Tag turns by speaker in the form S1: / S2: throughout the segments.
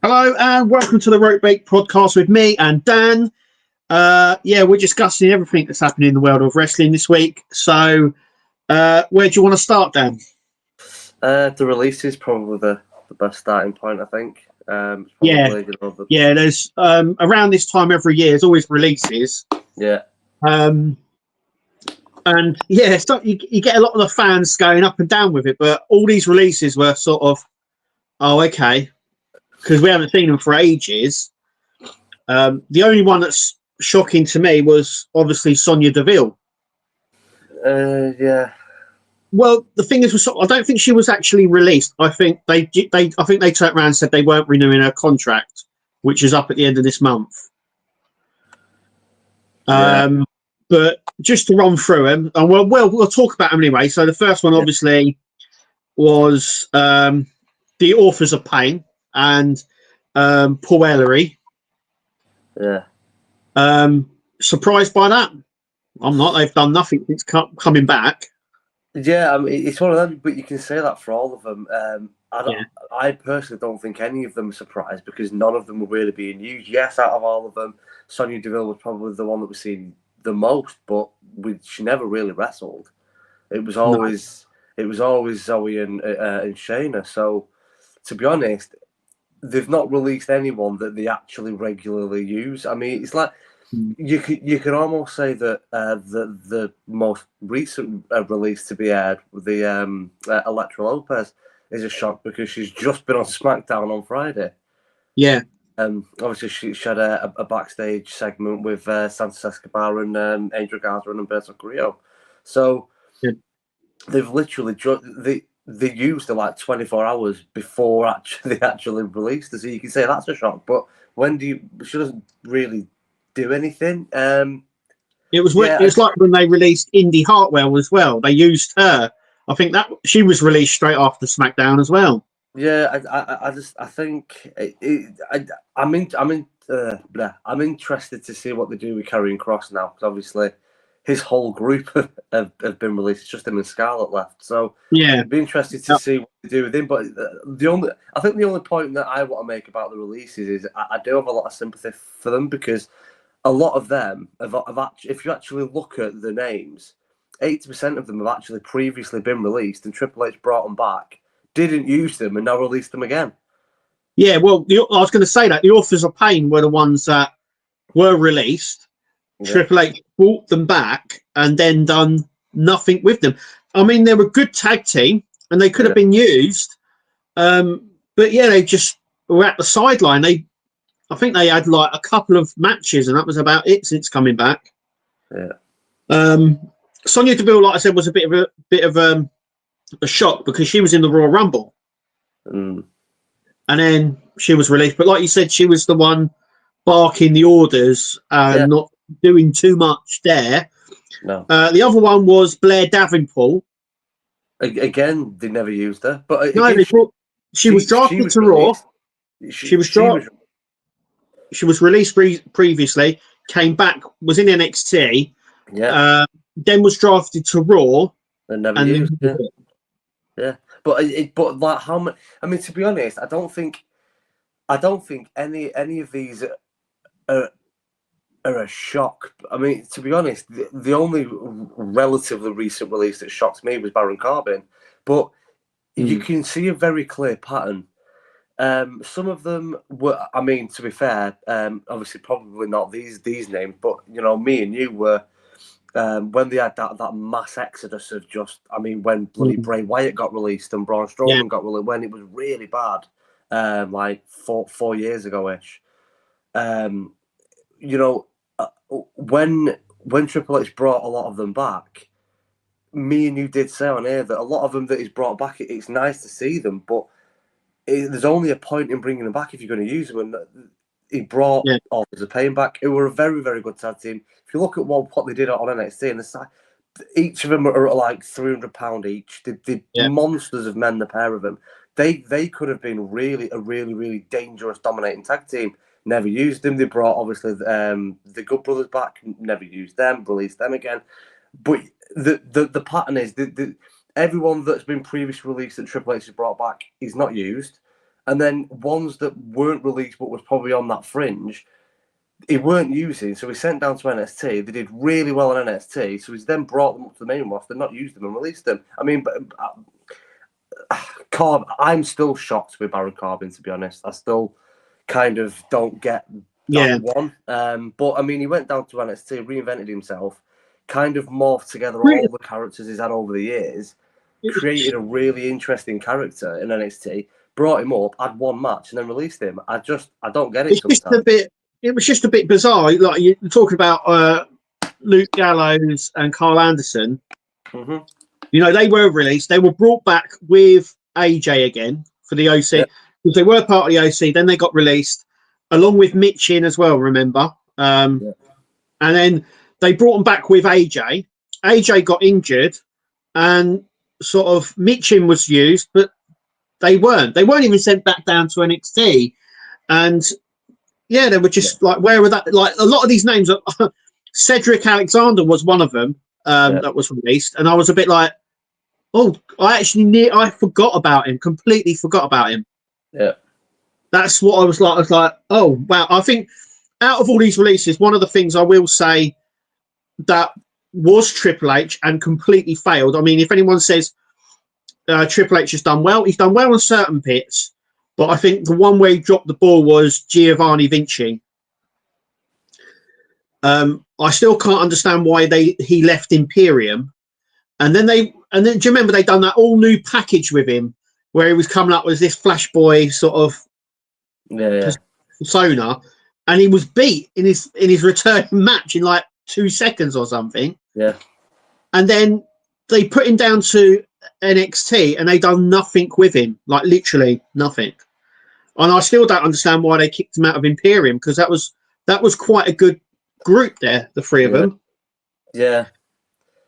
S1: Hello and welcome to the Rope Bait podcast with me and Dan. We're discussing everything that's happening in the world of wrestling this week. So, where do you want to start, Dan?
S2: The release is probably the best starting point, I think.
S1: There's around this time every year, there's always releases.
S2: Yeah.
S1: So you get a lot of the fans going up and down with it, but all these releases were sort of, oh, okay, because we haven't seen them for ages. The only one that's shocking to me was obviously Sonya Deville.
S2: Yeah.
S1: Well, the thing is, I don't think she was actually released. I think they turned around and said they weren't renewing her contract, which is up at the end of this month.
S2: Yeah.
S1: But just to run through them, and we'll talk about them anyway. So the first one, obviously, was the Authors of Pain and Paul Ellery.
S2: Yeah.
S1: Surprised by that? I'm not. They've done nothing since coming back.
S2: Yeah, I mean, it's one of them, but you can say that for all of them. I personally don't think any of them are surprised because none of them were really being used. Yes, out of all of them, Sonya Deville was probably the one that was seen the most, but she never really wrestled. It was always Zoe and Shayna. So, to be honest, they've not released anyone that they actually regularly use. I mean, it's like you can almost say that the most recent release to be aired, the Elektra Lopez, is a shock because she's just been on SmackDown on Friday.
S1: Yeah.
S2: Obviously, she had a backstage segment with Santos Escobar and Angel Garza and Humberto Carrillo. So they've literally they used her like 24 hours before they actually released her. So you can say that's a shock. But she doesn't really do anything.
S1: It was like when they released Indy Hartwell as well. They used her. I think that she was released straight after SmackDown as well.
S2: Yeah, I'm interested to see what they do with Karrion Kross now because obviously his whole group have been released. It's just him and Scarlett left. So it'd be interested to see what they do with him. But I think the only point that I want to make about the releases is I do have a lot of sympathy for them because a lot of them have actually, if you actually look at the names, 80% of them have actually previously been released, and Triple H brought them back, didn't use them, and now released them again.
S1: Yeah, well, I was going to say that the Authors of Pain were the ones that were released. Yeah. Triple H brought them back and then done nothing with them. I mean, they were a good tag team, and they could have been used. But yeah, they just were at the sideline. I think they had like a couple of matches, and that was about it since coming back.
S2: Yeah.
S1: Sonya Deville, like I said, was a bit of a shock because she was in the Royal Rumble, and then she was released. But like you said, she was the one barking the orders and not doing too much there.
S2: No.
S1: The other one was Blair Davenport.
S2: Again, they never used her, but
S1: she was drafted to Raw. She was released previously, came back, was in NXT.
S2: Yeah.
S1: Then was drafted to Raw.
S2: And never used it. Yeah. But like how much? I mean, to be honest, I don't think any of these are a shock. I mean, to be honest, the only relatively recent release that shocked me was Baron Corbin. But you can see a very clear pattern. Some of them were, I mean, to be fair, obviously probably not these names, but you know, me and you were when they had that mass exodus of just, I mean, when bloody Bray Wyatt got released and Braun Strowman got released, when it was really bad, like 4 years ago ish. You know, when Triple H brought a lot of them back, me and you did say on air that a lot of them that he's brought back, it's nice to see them, but there's only a point in bringing them back if you're going to use them. And he brought Authors of Pain back, who were a very, very good tag team. If you look at what they did on NXT, and each of them are like £300 each. They're monsters of men, the pair of them. They could have been a really, really dangerous, dominating tag team. Never used them. They brought, obviously, the Good Brothers back. Never used them. Released them again. But the pattern is everyone that's been previously released that Triple H has brought back is not used. And then ones that weren't released but was probably on that fringe, he weren't using, so he sent down to NXT. They did really well on NXT, so he's then brought them up to the main roster, not used them and released them. I mean, but I'm still shocked with Baron Corbin, to be honest. I still kind of don't get that one. But I mean, he went down to NXT, reinvented himself, kind of morphed together all the characters he's had over the years, created a really interesting character in NXT, brought him up, had one match, and then released him. I don't get it sometimes.
S1: It was just a bit bizarre. Like you're talking about Luke Gallows and Carl Anderson.
S2: Mm-hmm.
S1: You know, they were released. They were brought back with AJ again for the OC because they were part of the OC. Then they got released along with Michin as well. Remember, and then they brought them back with AJ. AJ got injured, and sort of Michin was used, but they weren't. They weren't even sent back down to NXT, and yeah, they were just like, where were that? Like a lot of these names, Cedric Alexander was one of them that was released, and I was a bit like, oh, I forgot about him, completely forgot about him.
S2: Yeah,
S1: that's what I was like. I was like, oh wow. I think out of all these releases, one of the things I will say that was Triple H and completely failed. I mean, if anyone says Triple H has done well, he's done well on certain bits. But I think the one where he dropped the ball was Giovanni Vinci. I still can't understand why he left Imperium, and then do you remember they done that all new package with him where he was coming up with this Flash Boy sort of persona, and he was beat in his return match in like 2 seconds or something.
S2: Yeah,
S1: and then they put him down to NXT and they done nothing with him, like literally nothing. And I still don't understand why they kicked him out of Imperium, because that was quite a good group there, the three of them.
S2: Yeah.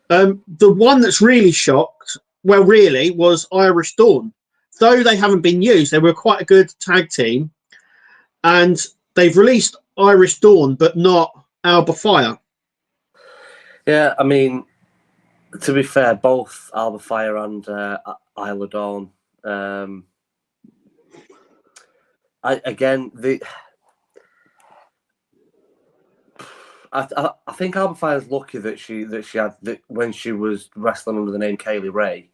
S1: The one that's really shocked, well, really, was Irish Dawn. Though they haven't been used, they were quite a good tag team. And they've released Irish Dawn, but not Alba Fire.
S2: Yeah, I mean, to be fair, both Alba Fire and Isla Dawn. I think Alba Fire's lucky that she had when she was wrestling under the name Kaylee Ray,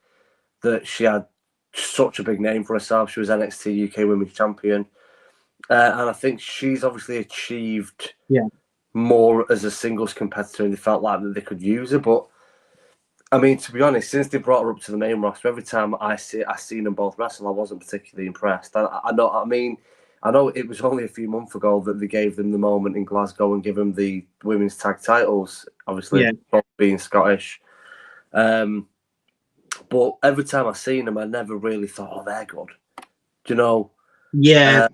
S2: that she had such a big name for herself. She was NXT UK Women's Champion, and I think she's obviously achieved more as a singles competitor, and they felt like that they could use her. But I mean, to be honest, since they brought her up to the main roster, every time I seen them both wrestle, I wasn't particularly impressed. I know it was only a few months ago that they gave them the moment in Glasgow and give them the women's tag titles, obviously both being Scottish. But every time I seen them, I never really thought, oh, they're good. Do you know?
S1: Yeah.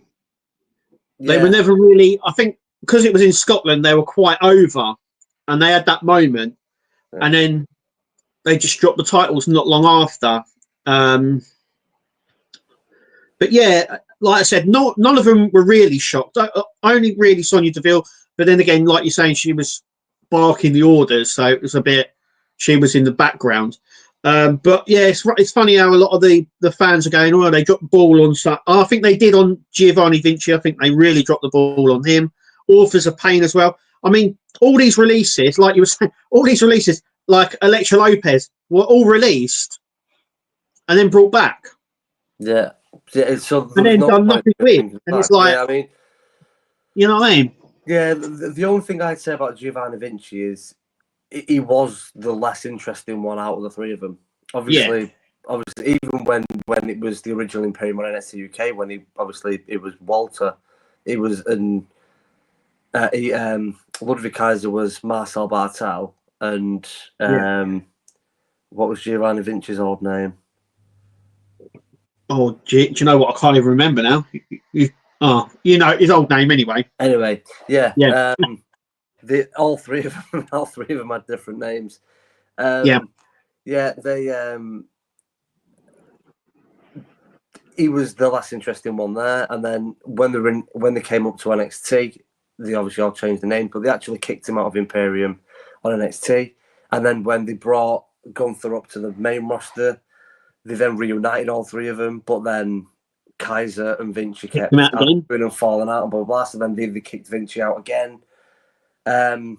S1: They were never really, I think, because it was in Scotland, they were quite over, and they had that moment, and then they just dropped the titles not long after. But yeah, like I said, none of them were really shocked. Only really Sonya Deville, but then again, like you're saying, she was barking the orders, so it was a bit. She was in the background. But yeah, it's funny how a lot of the fans are going, oh, they dropped the ball on. I think they did on Giovanni Vinci. I think they really dropped the ball on him. Authors of Pain as well. I mean, all these releases, like you were saying, all these releases, like Elektra Lopez, were all released and then brought back.
S2: Yeah. So
S1: and then done nothing with. And it's like,
S2: I mean,
S1: you know what I mean?
S2: Yeah, the only thing I'd say about Giovanni Vinci is he was the less interesting one out of the three of them. Obviously, even when it was the original Imperium on NXT UK, when it was Walter, it was Ludwig Kaiser was Marcel Bartel, and what was Giovanni Vinci's old name?
S1: Oh, do you know what? I can't even remember now. You know his old name anyway.
S2: Anyway, all three of them had different names. He was the less interesting one there, and then when they came up to NXT, they obviously all changed the name, but they actually kicked him out of Imperium on NXT, and then when they brought Gunther up to the main roster, they then reunited all three of them, but then Kaiser and Vinci
S1: Kicked
S2: kept
S1: him out again.
S2: arguing and falling out and blah, blah, blah. So then they kicked Vinci out again. And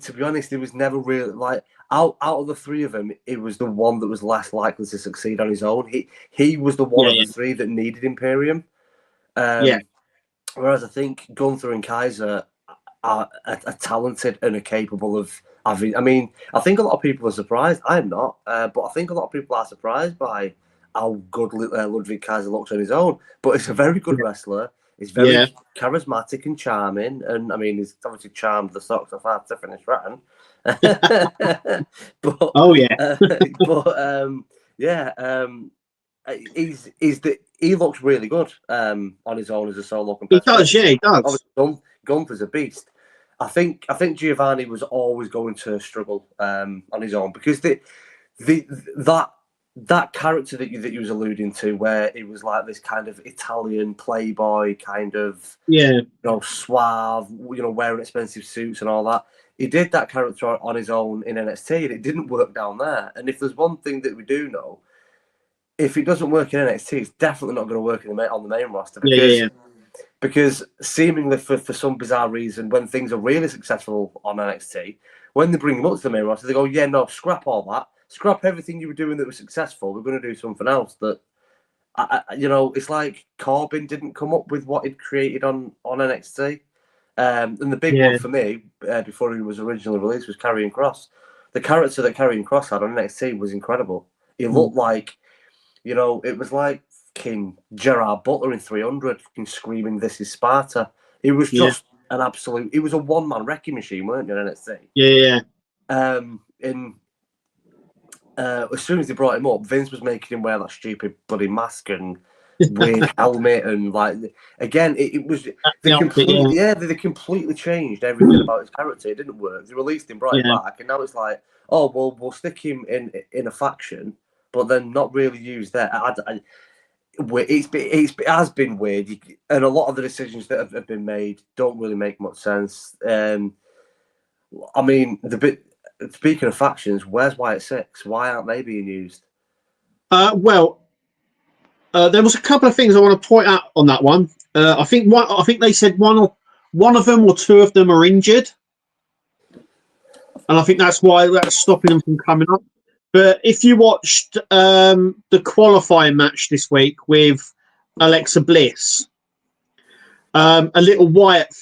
S2: to be honest, it was never really like out of the three of them, it was the one that was less likely to succeed on his own. He was the one of the three that needed Imperium. Whereas I think Gunther and Kaiser are talented and are capable of having. I mean, I think a lot of people are surprised. I'm not, but I think a lot of people are surprised by how good Ludwig Kaiser looks on his own. But he's a very good wrestler. He's very charismatic and charming, and I mean, he's obviously charmed the socks off our to finish rotten. But he looks really good on his own as a solo competitor.
S1: He does, yeah, he does.
S2: Obviously, Gunther's a beast. I think Giovanni was always going to struggle on his own because that character that you was alluding to, where it was like this kind of Italian playboy, kind of suave, wearing expensive suits and all that. He did that character on his own in NXT, and it didn't work down there. And if there's one thing that we do know, if it doesn't work in NXT, it's definitely not going to work on the main roster because seemingly for some bizarre reason, when things are really successful on NXT, when they bring them up to the main roster, they go, yeah, no, scrap all that. Scrap everything you were doing that was successful. We're going to do something else that, it's like Corbin didn't come up with what he'd created on NXT. And the big one for me, before he was originally released, was Karrion Kross. The character that Karrion Kross had on NXT was incredible. He looked like, it was like King Gerard Butler in 300, screaming, "This is Sparta." It was just an absolute. It was a one-man wrecking machine, weren't you, in NXT?
S1: Yeah.
S2: As soon as they brought him up, Vince was making him wear that stupid bloody mask and weird helmet, and like again, it was they completely changed everything about his character. It didn't work. They released him, brought him back, and now it's like, oh well, we'll stick him in a faction, but then not really use that. It has been weird, and a lot of the decisions that have been made don't really make much sense. I mean, speaking of factions, where's Wyatt Six? Why aren't they being used?
S1: There was a couple of things I want to point out on that one. I think they said one of them or two of them are injured, and I think that's why that's stopping them from coming up. But if you watched the qualifying match this week with Alexa Bliss, a little Wyatt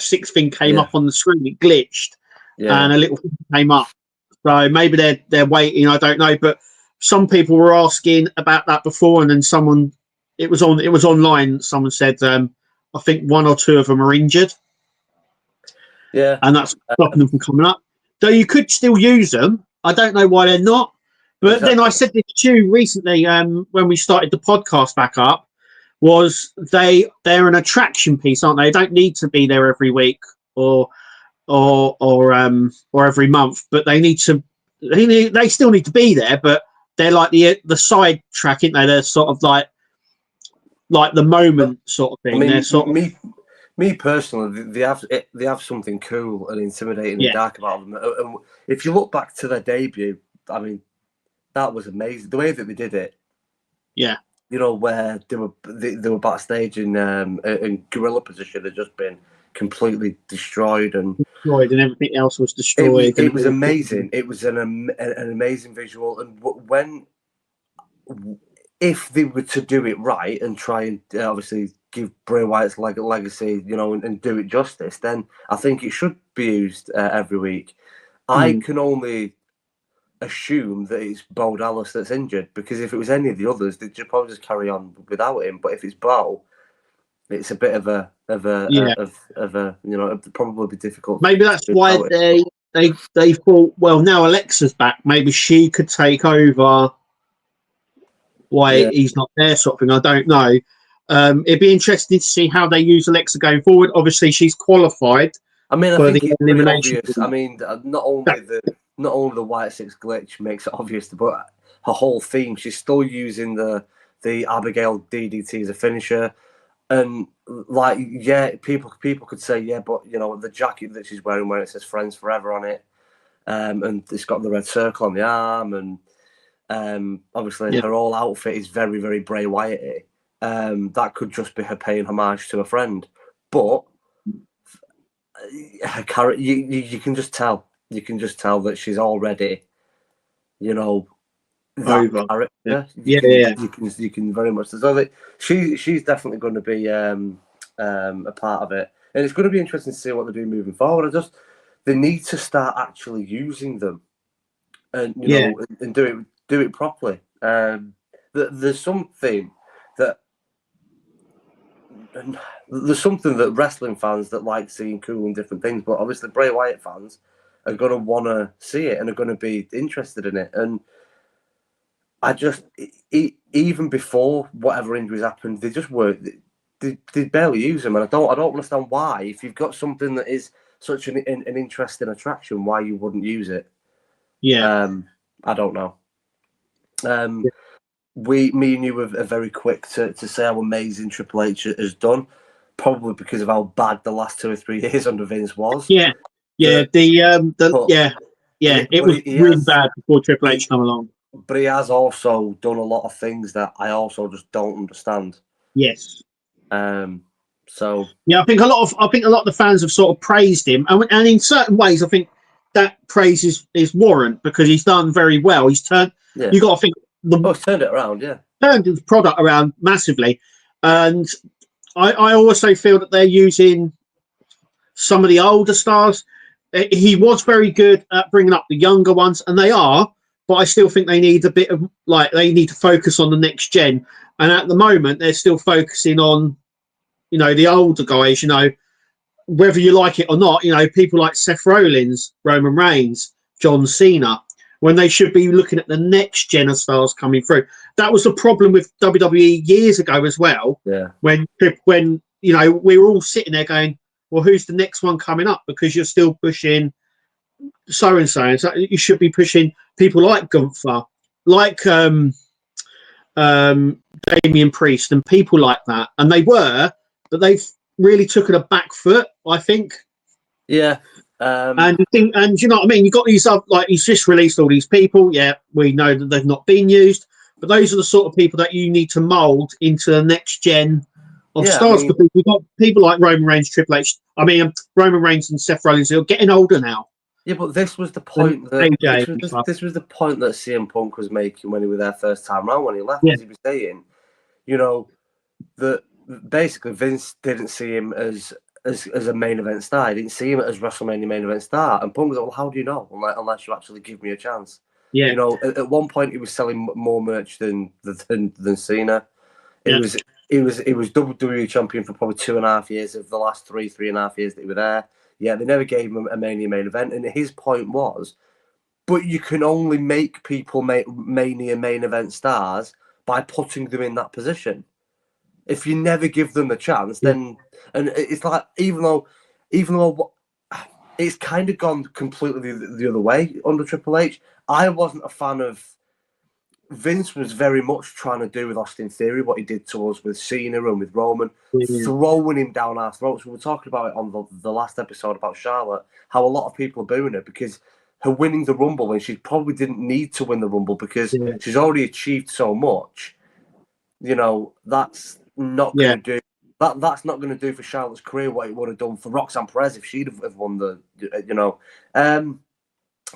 S1: Six thing came up on the screen. It glitched, and a little thing came up. So maybe they're waiting. I don't know, but some people were asking about that before, and then it was online. Someone said, I think one or two of them are injured.
S2: Yeah,
S1: and that's stopping them from coming up. Though you could still use them. I don't know why they're not. But then I said this to you recently when we started the podcast back up, was they're an attraction piece, aren't they? They don't need to be there every week or every month, but they still need to be there, but they're like the side track, aren't they? They're sort of like the moment sort of thing.
S2: I mean,
S1: they're sort of,
S2: me personally, they have something cool and intimidating and dark about them. And if you look back to their debut, I mean, that was amazing. The way that they did it, where they were backstage in gorilla position, had just been completely destroyed and
S1: everything else was destroyed.
S2: It was amazing. It was an amazing visual, and if they were to do it right and try and obviously give Bray Wyatt's legacy, and do it justice, then I think it should be used every week. I can only assume that it's Bo Dallas that's injured, because if it was any of the others, they'd probably just carry on without him. But if it's Bo, it's a bit of a it'd probably be difficult.
S1: Maybe that's why they thought, well, now Alexa's back, maybe she could take over. Why he's not there, sort of thing. I don't know. It'd be interesting to see how they use Alexa going forward. Obviously, she's qualified.
S2: I mean, I think it's pretty obvious. I mean, not only the Wyatt Six glitch makes it obvious, but her whole theme. She's still using the Abigail DDT as a finisher, and people could say, but the jacket that she's wearing, where it says "Friends Forever" on it, and it's got the red circle on the arm, and Obviously, her whole outfit is very, very Bray Wyatt. That could just be her paying homage to a friend, but her character, you can just tell. You can just tell that she's already, you know, that
S1: Over.
S2: character.
S1: Yeah.
S2: You can very much. So that she's definitely going to be a part of it, and it's going to be interesting to see what they do moving forward. They need to start actually using them, and know, and do it properly. There's something that wrestling fans that like seeing cool and different things, but obviously Bray Wyatt fans are going to want to see it and are going to be interested in it. And I just, even before whatever injuries happened, they just weren't. They barely use them, and I don't understand why. If you've got something that is such an interesting attraction, why you wouldn't use it?
S1: Yeah.
S2: I don't know. Me and you were very quick to say how amazing Triple H has done, probably because of how bad the last 2 or 3 years under Vince was.
S1: Yeah. It was really bad before Triple H come along.
S2: But he has also done a lot of things that I also just don't understand.
S1: Yes.
S2: So
S1: yeah, I think a lot of the fans have sort of praised him, and in certain ways, I think that praise is warrant because he's done very well. He's turned. Yeah. You got to think
S2: he's turned it around. Yeah,
S1: turned his product around massively, and I also feel that they're using some of the older stars. He was very good at bringing up the younger ones, and they are. But I still think they need a bit of they need to focus on the next gen. And at the moment, they're still focusing on, the older guys. Whether you like it or not, people like Seth Rollins, Roman Reigns, John Cena, when they should be looking at the next gen of stars coming through. That was the problem with WWE years ago as well.
S2: Yeah.
S1: When we were all sitting there going, well, who's the next one coming up? Because you're still pushing so and so. So you should be pushing people like Gunther, like Damian Priest, and people like that. And they were, but they've really taken a back foot, I think.
S2: Yeah.
S1: And you know what I mean? You got these he's just released all these people. Yeah, we know that they've not been used, but those are the sort of people that you need to mold into the next gen of stars. Because we've got people like Roman Reigns, Triple H. Roman Reigns and Seth Rollins are getting older now.
S2: Yeah, but this was the point this was the point that CM Punk was making when he was there first time round. When he left, he was saying, that basically Vince didn't see him as a main event star. He didn't see him as WrestleMania main event star. And Punk was like, well, how do you know? Unless you actually give me a chance.
S1: Yeah.
S2: At one point he was selling more merch than Cena. He was WWE champion for probably 2.5 years of the last 3.5 years that he was there. Yeah, they never gave him a Mania main event. And his point was, but you can only make people Mania main event stars by putting them in that position. If you never give them the chance, then and it's like even though it's kind of gone completely the other way under Triple H. I wasn't a fan of. Vince was very much trying to do with Austin Theory what he did to us with Cena and with Roman, throwing him down our throats. We were talking about it on the last episode about Charlotte, how a lot of people are booing her because her winning the Rumble when she probably didn't need to win the Rumble because she's already achieved so much. That's not going to do that's not going to do for Charlotte's career what it would have done for Roxanne Perez if she'd have won the.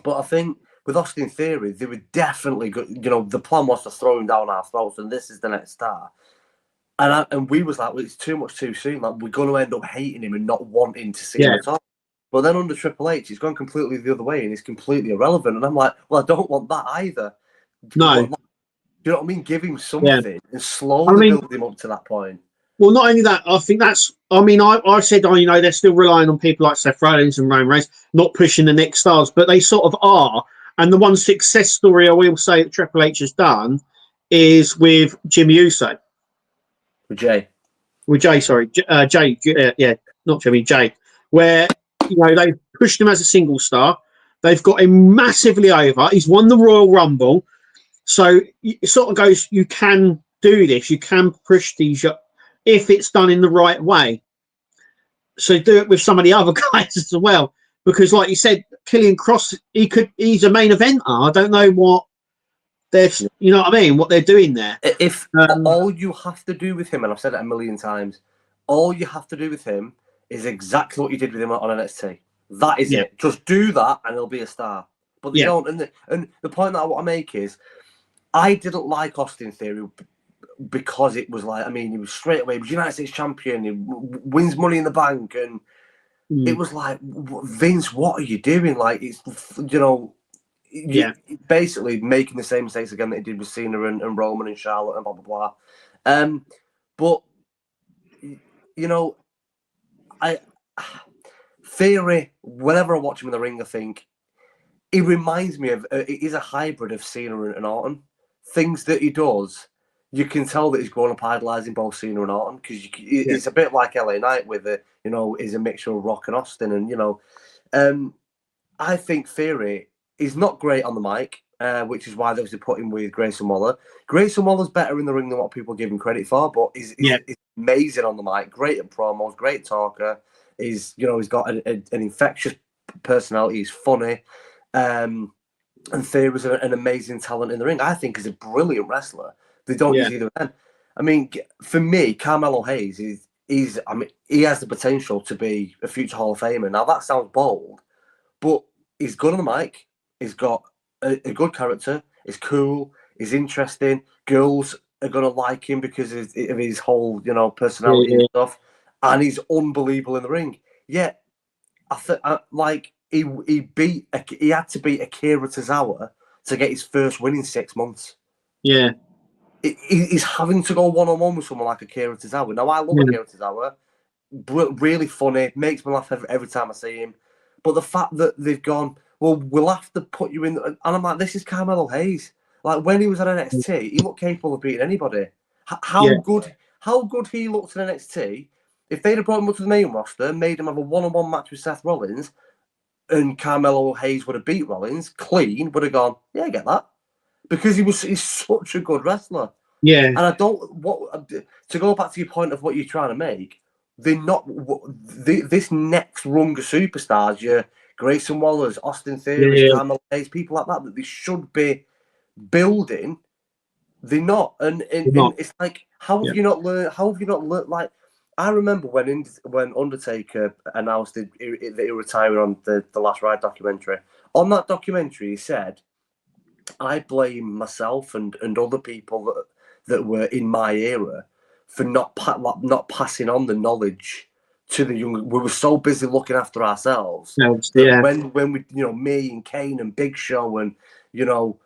S2: But I think. With Austin Theory, they were definitely good. The plan was to throw him down our throats, and this is the next star. And we was like, well, it's too much too soon. Like we're going to end up hating him and not wanting to see him at all. But then under Triple H, he's gone completely the other way, and he's completely irrelevant. And I'm like, well, I don't want that either.
S1: No,
S2: you know what I mean? Give him something and slowly build him up to that point.
S1: Well, not only that, I think that's. I said, they're still relying on people like Seth Rollins and Roman Reigns, not pushing the next stars, but they sort of are. And the one success story I will say that Triple H has done is with Jimmy Uso.
S2: With Jay,
S1: sorry. Jay, not Jimmy, Jay. Where, they've pushed him as a single star. They've got him massively over. He's won the Royal Rumble. So it sort of goes, you can do this. You can push these if it's done in the right way. So do it with some of the other guys as well. Because like you said, Killian Cross, he's a main eventer. I don't know what they're, you know what I mean? What they're doing there.
S2: If all you have to do with him, and I've said it a million times, all you have to do with him is exactly what you did with him on NXT. That is it. Just do that, and he'll be a star. But they don't. And the point that I want to make is, I didn't like Austin Theory because it was like, I mean, he was straight away, he was United States champion, he wins Money in the Bank, and it was like, Vince, what are you doing? Like, it's, you know, basically making the same mistakes again that he did with Cena and Roman and Charlotte and blah blah blah. But you know, Theory, whenever I watch him in the ring, I think he reminds me of he's a hybrid of Cena and Orton. Things that he does, you can tell that he's grown up idolising both Cena and Orton, because it's a bit like LA Knight with it. You know, is a mixture of Rock and Austin, and you know, I think Theory is not great on the mic, which is why they obviously put him with Grayson Waller. Grayson Waller's better in the ring than what people give him credit for, but he's amazing on the mic, great at promos, great talker. He's got an infectious personality. He's funny, and Theory's an amazing talent in the ring. I think he's a brilliant wrestler. They don't use either of them. I mean, for me, Carmelo Hayes he has the potential to be a future Hall of Famer. Now that sounds bold, but he's good on the mic. He's got a good character. He's cool. He's interesting. Girls are gonna like him because of his whole, you know, personality and stuff. And he's unbelievable in the ring. Yet, he had to beat Akira Tozawa to get his first win in 6 months.
S1: Yeah.
S2: He's having to go one-on-one with someone like Akira Tozawa. Now, I love Akira Tozawa. Really funny. Makes me laugh every time I see him. But the fact that they've gone, well, we'll have to put you in... And I'm like, this is Carmelo Hayes. Like, when he was at NXT, he looked capable of beating anybody. How good he looked at NXT, if they'd have brought him up to the main roster, made him have a one-on-one match with Seth Rollins, and Carmelo Hayes would have beat Rollins, clean, would have gone, yeah, I get that. Because he's such a good wrestler.
S1: Yeah.
S2: And to go back to your point of what you're trying to make, they're not this next rung of superstars, your Grayson Wallers, Austin Theory, Carmelo Hayes, people like that they should be building. They're not, and it's like, how have you not learned? How have you not learned? Like, I remember when Undertaker announced that he retired on the Last Ride documentary. On that documentary, he said, I blame myself and other people that were in my era for not passing on the knowledge to the young. We were so busy looking after ourselves. When we, you know, me and Kane and Big Show and, you know,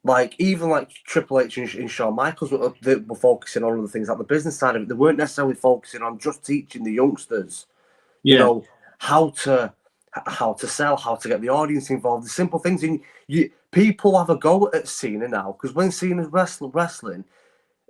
S2: like even like Triple H and Shawn Michaels were focusing on other things like the business side of it. They weren't necessarily focusing on just teaching the youngsters, you know, how to sell, how to get the audience involved, the simple things. And people have a go at Cena now, because when Cena's wrestling,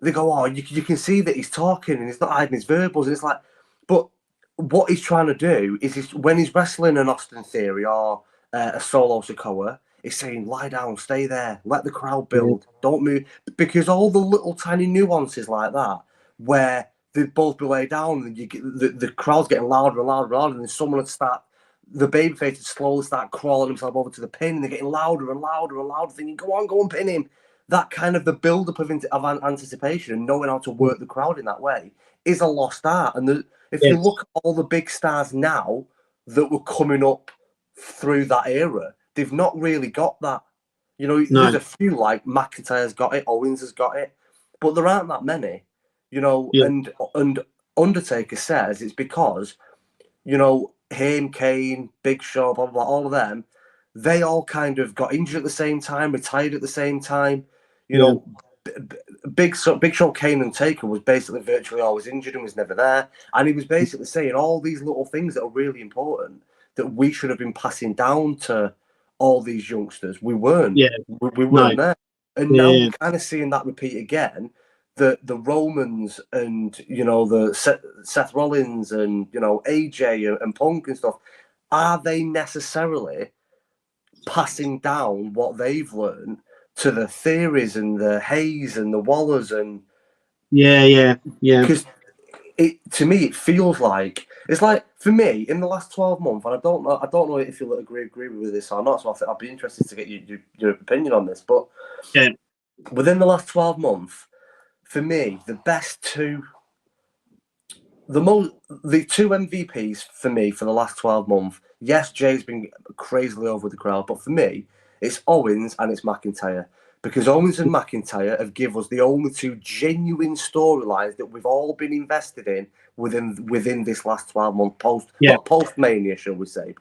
S2: they go, oh, you can see that he's talking and he's not hiding his verbals. And it's like, but what he's trying to do is when he's wrestling an Austin Theory or a Solo Sikoa, he's saying, lie down, stay there, let the crowd build, don't move. Because all the little tiny nuances like that, where they'd both be laid down and you get, the crowd's getting louder and louder and louder, and then someone would start, the babyface would slowly start crawling himself over to the pin, and they're getting louder and louder and louder, thinking, go on, pin him. That kind of the build-up of anticipation and knowing how to work the crowd in that way is a lost art. And if you look at all the big stars now that were coming up through that era, they've not really got that. You know, there's a few, like McIntyre's got it, Owens has got it, but there aren't that many. You know, and Undertaker says it's because, you know, him, Kane, Big Show, blah, blah, blah, all of them, they all kind of got injured at the same time, retired at the same time. You know, Big Show, Kane, and Taker was basically virtually always injured and was never there. And he was basically saying all these little things that are really important that we should have been passing down to all these youngsters. We weren't.
S1: Yeah.
S2: We weren't there. And now we're kind of seeing that repeat again. The Romans and, you know, the Seth Rollins and, you know, AJ and Punk and stuff, are they necessarily passing down what they've learned to the Theories and the Hayes and the Wallers? And because to me it feels like, it's like, for me in the last 12 months, and I don't know if you'll agree with this or not, so I'd be interested to get your opinion on this, but within the last 12 months, for me, the two MVPs for me for the last 12 months. Yes, Jay's been crazily over the crowd, but for me, it's Owens and it's McIntyre. Because Owens and McIntyre have given us the only two genuine storylines that we've all been invested in within this last 12 month post Mania, shall we say,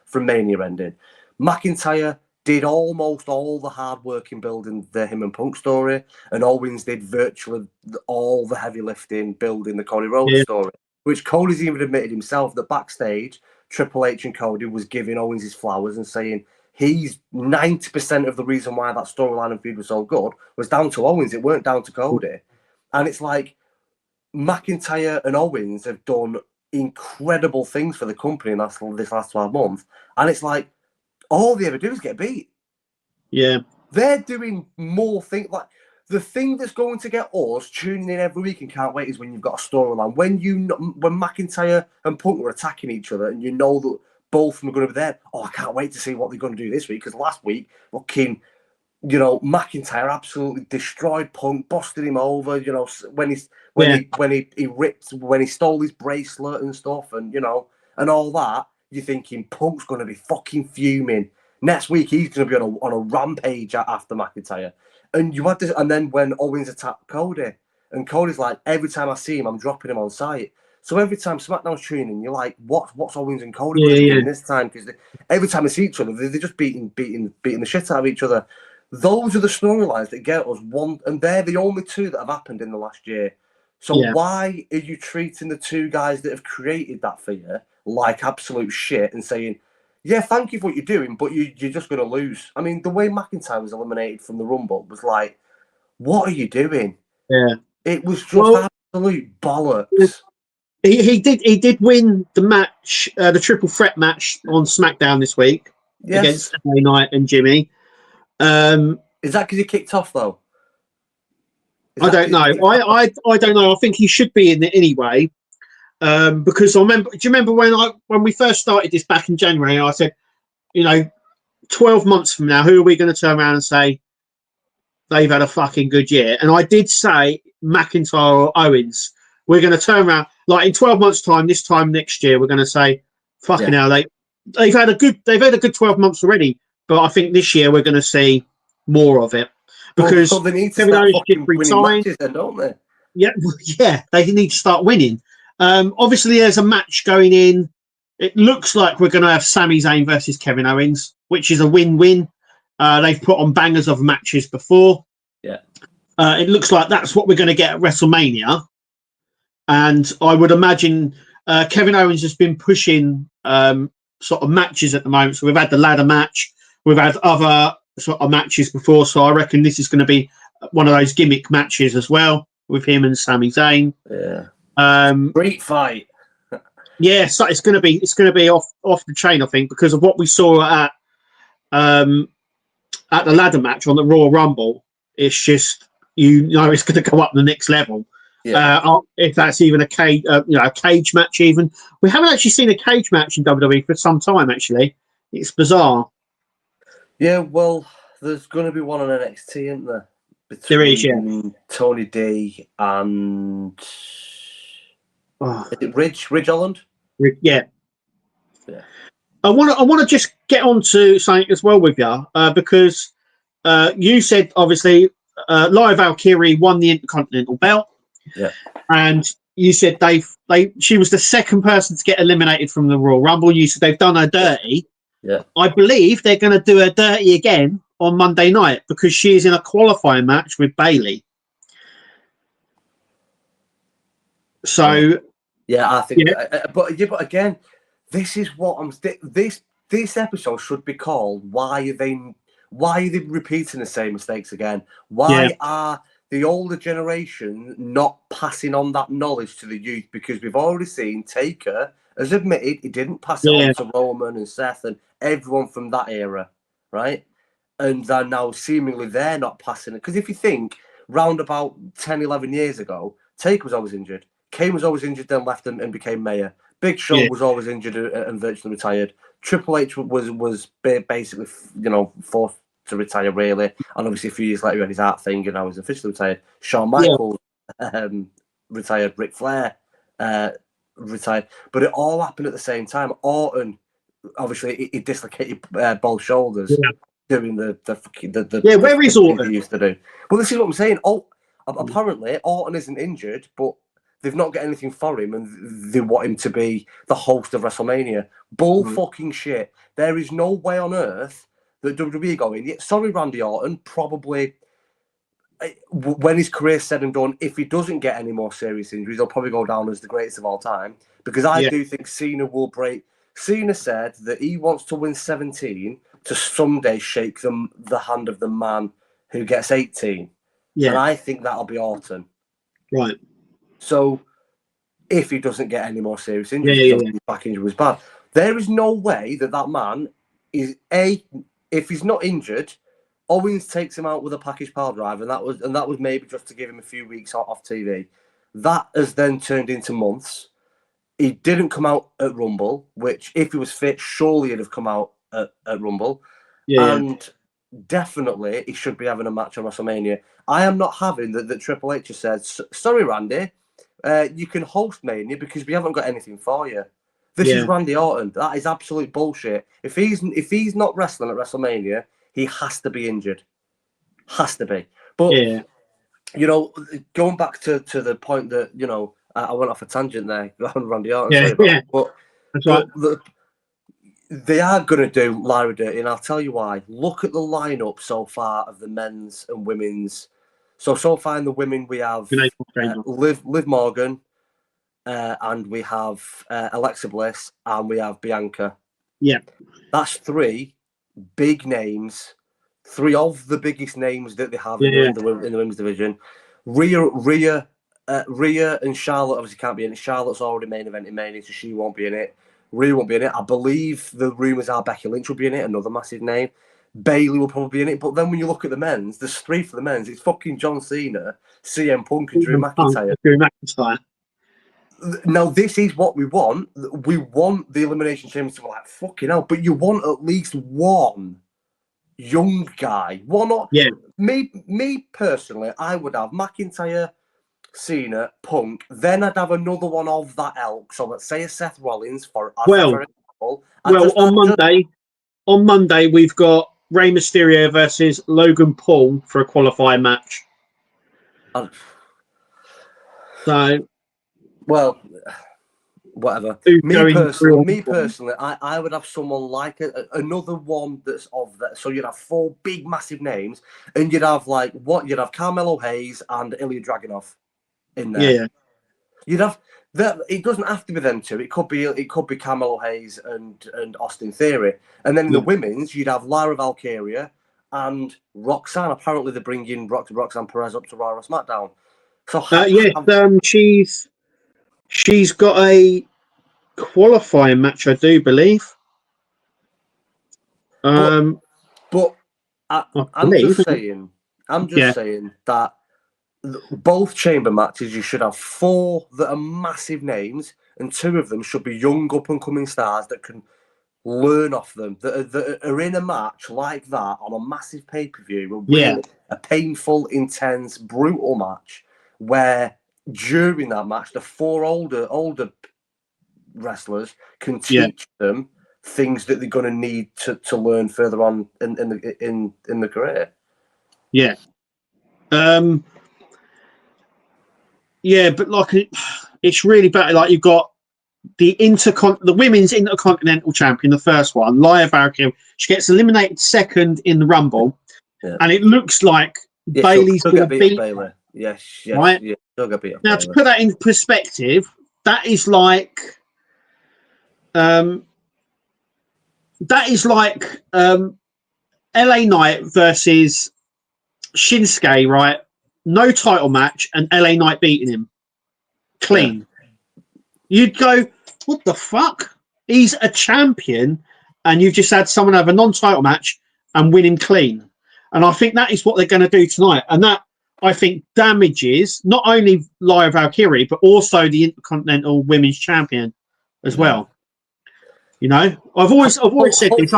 S2: from Mania ending. McIntyre did almost all the hard work in building the him and Punk story, and Owens did virtually all the heavy lifting building the Cody Rhodes story, which Cody's even admitted himself that backstage, Triple H and Cody was giving Owens his flowers and saying he's 90% of the reason why that storyline and feud was so good was down to Owens. It weren't down to Cody. And it's like McIntyre and Owens have done incredible things for the company in this last 12 months. And it's like, all they ever do is get beat.
S1: Yeah.
S2: They're doing more things. Like, the thing that's going to get us tuning in every week and can't wait is when you've got a storyline. When McIntyre and Punk were attacking each other and you know that both of them are going to be there. Oh, I can't wait to see what they're going to do this week, because last week, McIntyre absolutely destroyed Punk, busted him over, when he stole his bracelet and stuff, and all that. You're thinking Punk's going to be fucking fuming. Next week he's going to be on a rampage after McIntyre. And you had this, and then when Owens attacked Cody, and Cody's like, every time I see him, I'm dropping him on sight. So every time SmackDown's tuning, you're like, what's Owens and Cody doing this time? Because every time they see each other, they're just beating the shit out of each other. Those are the storylines that get us one, and they're the only two that have happened in the last year. So why are you treating the two guys that have created that for you like absolute shit and saying, yeah, thank you for what you're doing, but you're just going to lose? I mean, the way McIntyre was eliminated from the Rumble was like, what are you doing?
S1: Yeah.
S2: It was just absolute bollocks.
S1: He did win the match, the triple threat match on SmackDown this week against LA Knight and Jimmy.
S2: Is that because he kicked off though?
S1: I don't know. I don't know. I think he should be in it anyway. Because I remember. Do you remember when we first started this back in January? I said, 12 months from now, who are we going to turn around and say they've had a fucking good year? And I did say McIntyre or Owens. We're going to turn around, like in 12 months' time, this time next year, we're going to say, fucking hell, they've had a good 12 months already. But I think this year we're going to see more of it, because
S2: they need to start fucking winning matches, then, don't they?
S1: Yeah, they need to start winning. Obviously, there's a match going in. It looks like we're going to have Sami Zayn versus Kevin Owens, which is a win-win. They've put on bangers of matches before.
S2: Yeah.
S1: It looks like that's what we're going to get at WrestleMania. And I would imagine Kevin Owens has been pushing sort of matches at the moment. So we've had the ladder match. We've had other sort of matches before. So I reckon this is going to be one of those gimmick matches as well with him and Sami Zayn.
S2: Yeah. Great fight.
S1: Yeah, so it's going to be off the chain, I think, because of what we saw at the ladder match on the Royal Rumble. It's just it's going to go up the next level. Yeah. If that's even a cage match, even we haven't actually seen a cage match in WWE for some time. Actually, it's bizarre.
S2: Yeah, well, there's going to be one on NXT, isn't there?
S1: There is, yeah.
S2: Tony D and is it Ridge Holland?
S1: Yeah. I want to just get on to something as well with you, because you said obviously Lyra Valkyrie won the Intercontinental belt.
S2: Yeah.
S1: And you said she was the second person to get eliminated from the Royal Rumble. You said they've done her dirty.
S2: Yeah.
S1: I believe they're going to do her dirty again on Monday night, because she is in a qualifying match with Bayley. So
S2: yeah, I think but again, this is what this episode should be called why are they repeating the same mistakes again? Why are the older generation not passing on that knowledge to the youth? Because we've already seen Taker has admitted he didn't pass it on to Roman and Seth and everyone from that era, right? And they're now seemingly they're not passing it. Because if you think, round about 10, 11 years ago, Taker was always injured. Kane was always injured, then left and became mayor. Big Show was always injured and virtually retired. Triple H was basically, to retire, really. And obviously, a few years later, he had his heart thing, and I was officially retired. Shawn Michaels retired. Ric Flair retired. But it all happened at the same time. Orton, obviously, he dislocated both shoulders doing the
S1: where is Orton?
S2: He used to do. Well, this is what I'm saying. Apparently, Orton isn't injured, but they've not got anything for him, and they want him to be the host of WrestleMania. Fucking shit. There is no way on earth that WWE going, yeah, sorry, Randy Orton, probably when his career's said and done, if he doesn't get any more serious injuries, he'll probably go down as the greatest of all time. Because I do think Cena will break. Cena said that he wants to win 17 to someday shake the hand of the man who gets 18. Yeah. And I think that'll be Orton.
S1: Right.
S2: So if he doesn't get any more serious injuries, his back injury was bad. There is no way that man is if he's not injured, Owens takes him out with a package power drive, and that was maybe just to give him a few weeks off TV. That has then turned into months. He didn't come out at Rumble, which if he was fit, surely he'd have come out at Rumble. And definitely he should be having a match on WrestleMania. I am not having that Triple H has said, sorry, Randy, you can host Mania because we haven't got anything for you. This is Randy Orton. That is absolute bullshit. If he's not wrestling at WrestleMania, he has to be injured. Has to be. But, you know, going back to the point that, you know, I went off a tangent there on Randy Orton. But they are going to do Lyra dirty, and I'll tell you why. Look at the lineup so far of the men's and women's. So far in the women, we have Liv Morgan, and we have Alexa Bliss, and we have Bianca.
S1: Yeah.
S2: That's three big names, three of the biggest names that they have in the women's division. Rhea and Charlotte obviously can't be in it. Charlotte's already main event in Mania, so she won't be in it. Rhea won't be in it. I believe the rumours are Becky Lynch will be in it, another massive name. Bailey will probably be in it. But then when you look at the men's, there's three for the men's. It's fucking John Cena, CM Punk, and Drew McIntyre. Now, this is what we want. We want the Elimination Chambers to be like, fucking hell, but you want at least one young guy. One or me personally, I would have McIntyre, Cena, Punk, then I'd have another one of that elk. So let's say a Seth Rollins for example.
S1: On Monday we've got Rey Mysterio versus Logan Paul for a qualifying match.
S2: Whatever. Me personally, I would have someone like another one that's of that. So you'd have four big, massive names, and you'd have you'd have Carmelo Hayes and Ilya Dragunov in there.
S1: Yeah.
S2: You'd have that. It doesn't have to be them two. It could be Carmelo Hayes and Austin Theory, and then in the women's, you'd have Lyra Valkyria and Roxanne. Apparently, they're bringing Roxanne Perez up to Raw or SmackDown. So
S1: she's got a qualifying match, I do believe.
S2: I'm just saying that both chamber matches, you should have four that are massive names, and two of them should be young up and coming stars that can learn off them, that are in a match like that on a massive pay-per-view, a painful, intense, brutal match where during that match the four older wrestlers can teach them things that they're going to need to learn further on in the career.
S1: But it's really bad. Like, you've got the women's intercontinental champion, the first one, Lyra Valkyria. She gets eliminated second in the Rumble, and it looks like Bailey's going to beat Bayley.
S2: Yes,
S1: right.
S2: Yeah, beat
S1: now, to put that in perspective, that is like LA Knight versus Shinsuke, right? No title match, and LA Knight beating him clean. You'd go, what the fuck? He's a champion, and you've just had someone have a non-title match and win him clean. And I think that is what they're going to do tonight. And that, I think, damages not only Lyra Valkyria, but also the Intercontinental Women's Champion as well. You know, I've always said this.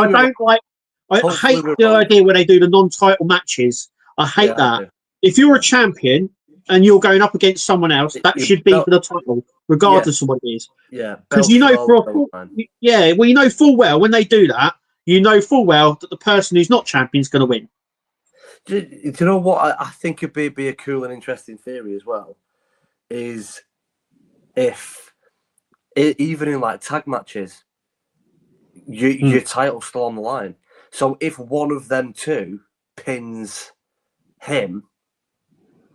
S1: I
S2: Hopefully
S1: hate
S2: we're
S1: the
S2: wrong.
S1: idea when they do the non-title matches. I hate
S2: Yeah, I
S1: that.
S2: do.
S1: If you're a champion and you're going up against someone else, that should be for the title, regardless of what it is.
S2: Yeah,
S1: Because
S2: belt
S1: you know,
S2: should always go on.
S1: yeah, well, you know full well when they do that, you know full well that the person who's not champion is going to win.
S2: Do you know what I think would be a cool and interesting theory as well? Is if even in like tag matches, your title's still on the line. So if one of them two pins him,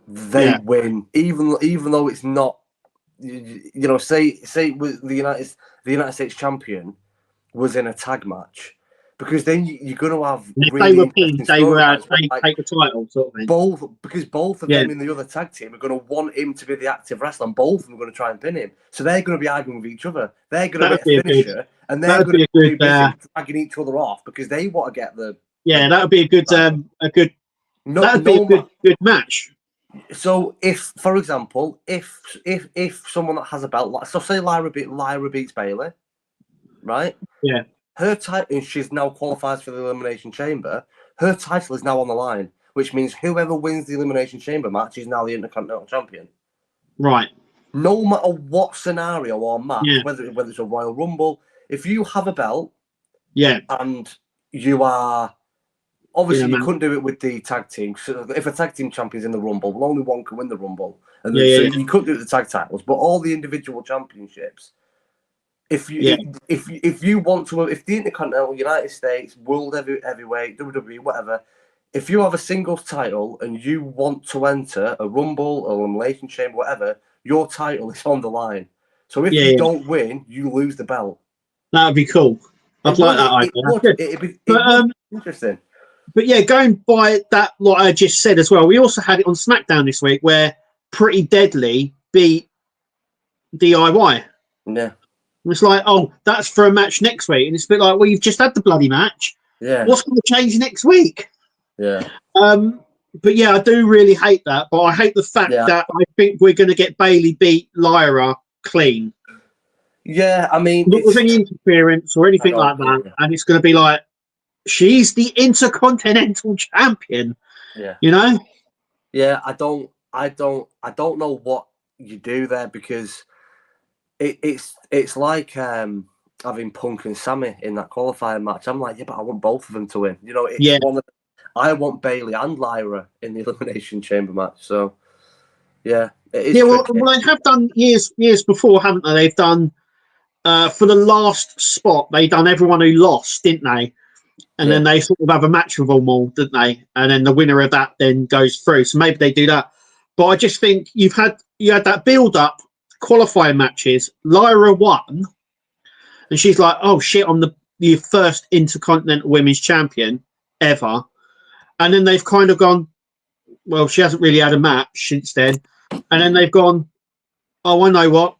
S2: they win, even though it's not. You know, say with the United States champion was in a tag match, because then you're going to have
S1: And if
S2: really
S1: they were
S2: interesting
S1: pinned, they were out.
S2: storylines.
S1: They take the title, sort of thing.
S2: Both of them in the other tag team are going to want him to be the active wrestler, and both of them are going to try and pin him. So they're going to be arguing with each other. They're going to be a finisher, and they're going to be busy dragging each other off because they want to get the.
S1: Yeah, that would be a good good match.
S2: So if, for example, if someone that has a belt, like, so say Lyra beats Bayley, right?
S1: Yeah.
S2: Her title, and she's now qualifies for the Elimination Chamber. Her title is now on the line, which means whoever wins the Elimination Chamber match is now the Intercontinental Champion.
S1: Right.
S2: No matter what scenario or match, whether it's a Royal Rumble, if you have a belt, and you are. Obviously, you couldn't do it with the tag team. So if a tag team champion's in the Rumble, well, only one can win the Rumble. And so you couldn't do it with the tag titles. But all the individual championships, if you want to, if the Intercontinental, United States, World Heavyweight, WWE, whatever, if you have a singles title and you want to enter a Rumble, or Elimination Chamber, whatever, your title is on the line. So if you don't win, you lose the belt.
S1: That would be cool. I'd like that idea.
S2: It'd be interesting.
S1: But yeah, going by that, what I just said as well, we also had it on SmackDown this week where Pretty Deadly beat DIY.
S2: Yeah.
S1: It's like, oh, that's for a match next week. And it's a bit like, well, you've just had the bloody match.
S2: Yeah.
S1: What's going to change next week?
S2: Yeah.
S1: But yeah, I do really hate that. But I hate the fact that I think we're going to get Bayley beat Lyra clean.
S2: Yeah, I mean,
S1: not with any interference or anything like that. Yeah. And it's going to be like, she's the Intercontinental Champion.
S2: Yeah.
S1: You know?
S2: Yeah, I don't know what you do there, because it's like having Punk and Sammy in that qualifying match. I'm like, yeah, but I want both of them to win. You know, I want Bayley and Lyra in the Elimination Chamber match. So yeah, it is.
S1: Yeah, well, they have done years before, haven't they? They've done for the last spot, they done everyone who lost, didn't they? And then they sort of have a match with them all, didn't they? And then the winner of that then goes through. So maybe they do that. But I just think you had that build up qualifying matches. Lyra won, and she's like, "Oh shit, I'm the first Intercontinental Women's Champion ever." And then they've kind of gone, well, she hasn't really had a match since then. And then they've gone, oh, I know what.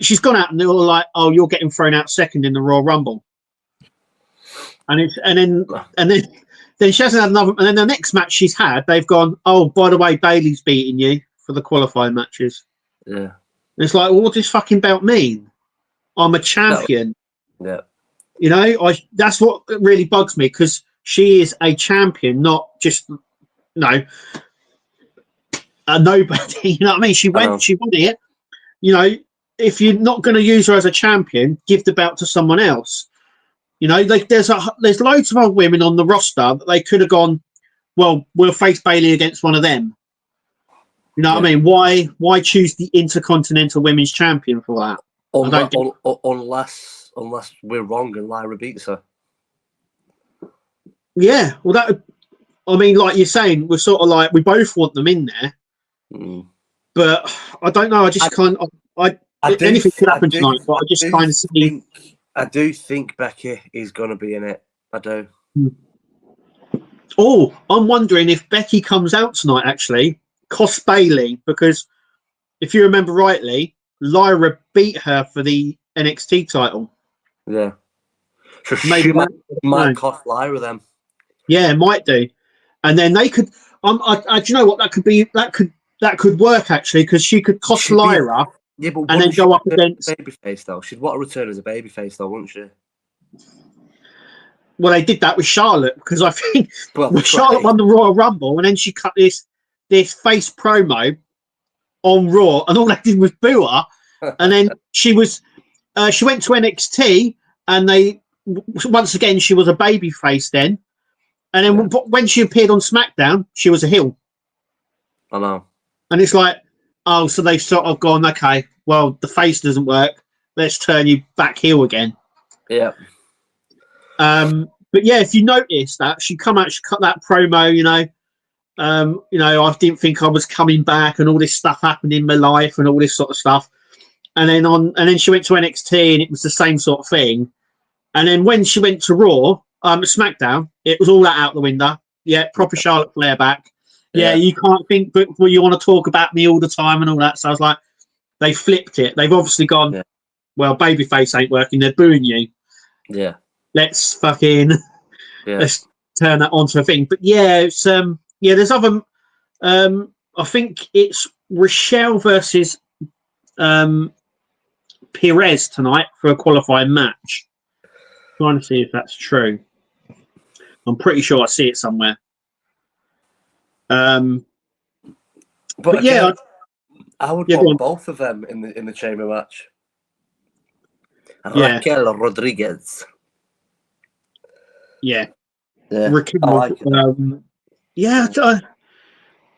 S1: She's gone out and they're all like, oh, you're getting thrown out second in the Royal Rumble. And then she hasn't had another. And then the next match she's had, they've gone, oh, by the way, Bayley's beating you for the qualifying matches.
S2: Yeah.
S1: And it's like, well, what does fucking belt mean? I'm a champion.
S2: Yeah.
S1: You know, that's what really bugs me, because she is a champion, not just a nobody. You know what I mean? She won it. You know, if you're not going to use her as a champion, give the belt to someone else. You know, there's loads of other women on the roster that they could have gone, well, we'll face Bayley against one of them. You know what I mean? Why choose the Intercontinental Women's Champion for that?
S2: Unless we're wrong and Lyra beats her.
S1: Yeah, well, I mean, like you're saying, we're sort of like, we both want them in there.
S2: Mm.
S1: But I don't know. I just can't. Anything could happen tonight, but I just kind of see.
S2: I do think Becky is going to be in it. I do.
S1: Oh, I'm wondering if Becky comes out tonight, actually, costs Bayley, because if you remember rightly, Lyra beat her for the NXT title.
S2: Yeah. So maybe might cost Lyra then.
S1: Yeah, it might do. And then they could. Do you know what that could be? That could work actually, because she could cost Lyra.
S2: Yeah, but
S1: and then go up against
S2: babyface though. She'd want to return as a babyface though, wouldn't she?
S1: well, they did that with Charlotte because I think
S2: Well,
S1: Charlotte won the Royal Rumble, and then she cut this face promo on Raw, and all they did was boo her. And then she went to NXT, and they once again she was a baby face then. And then when she appeared on SmackDown, she was a heel.
S2: I know.
S1: And it's like, oh, so they've sort of gone, okay, well, the face doesn't work. Let's turn you back heel again.
S2: Yeah.
S1: But yeah, if you notice that she cut that promo, I didn't think I was coming back, and all this stuff happened in my life, and all this sort of stuff. And then she went to NXT, and it was the same sort of thing. And then when she went to Raw, SmackDown, it was all that out the window. Yeah, proper Charlotte Flair back. Yeah, you can't think, but you want to talk about me all the time and all that. So I was like, they flipped it. They've obviously gone, well, babyface ain't working. They're booing you.
S2: Yeah.
S1: Let's fucking let's turn that onto a thing. But yeah, it's there's other. I think it's Rochelle versus Perez tonight for a qualifying match. Trying to see if that's true. I'm pretty sure I see it somewhere. But yeah,
S2: I would want both of them in the chamber match. Raquel Rodriguez.
S1: Yeah.
S2: Raquel,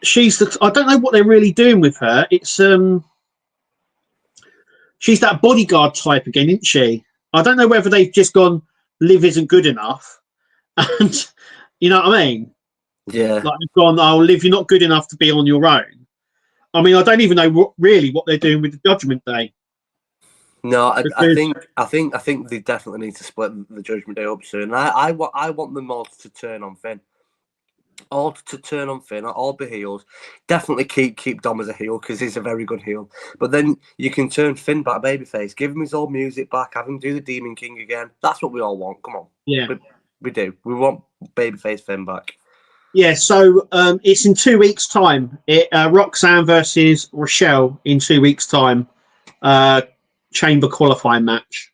S1: she's I don't know what they're really doing with her. It's she's that bodyguard type again, isn't she? I don't know whether they've just gone, Liv isn't good enough, and you know what I mean.
S2: Yeah.
S1: Like they've gone, oh, Liv, you're not good enough to be on your own. I mean, I don't even know what they're doing with the Judgment Day.
S2: No, I think they definitely need to split the Judgment Day up soon. I want them all to turn on Finn. All be heels. Definitely keep Dom as a heel because he's a very good heel. But then you can turn Finn back babyface, give him his old music back, have him do the Demon King again. That's what we all want. Come on.
S1: Yeah.
S2: We do. We want babyface Finn back.
S1: Yeah, so it's in 2 weeks' time. Roxanne versus Rochelle in 2 weeks' time. Chamber qualifying match.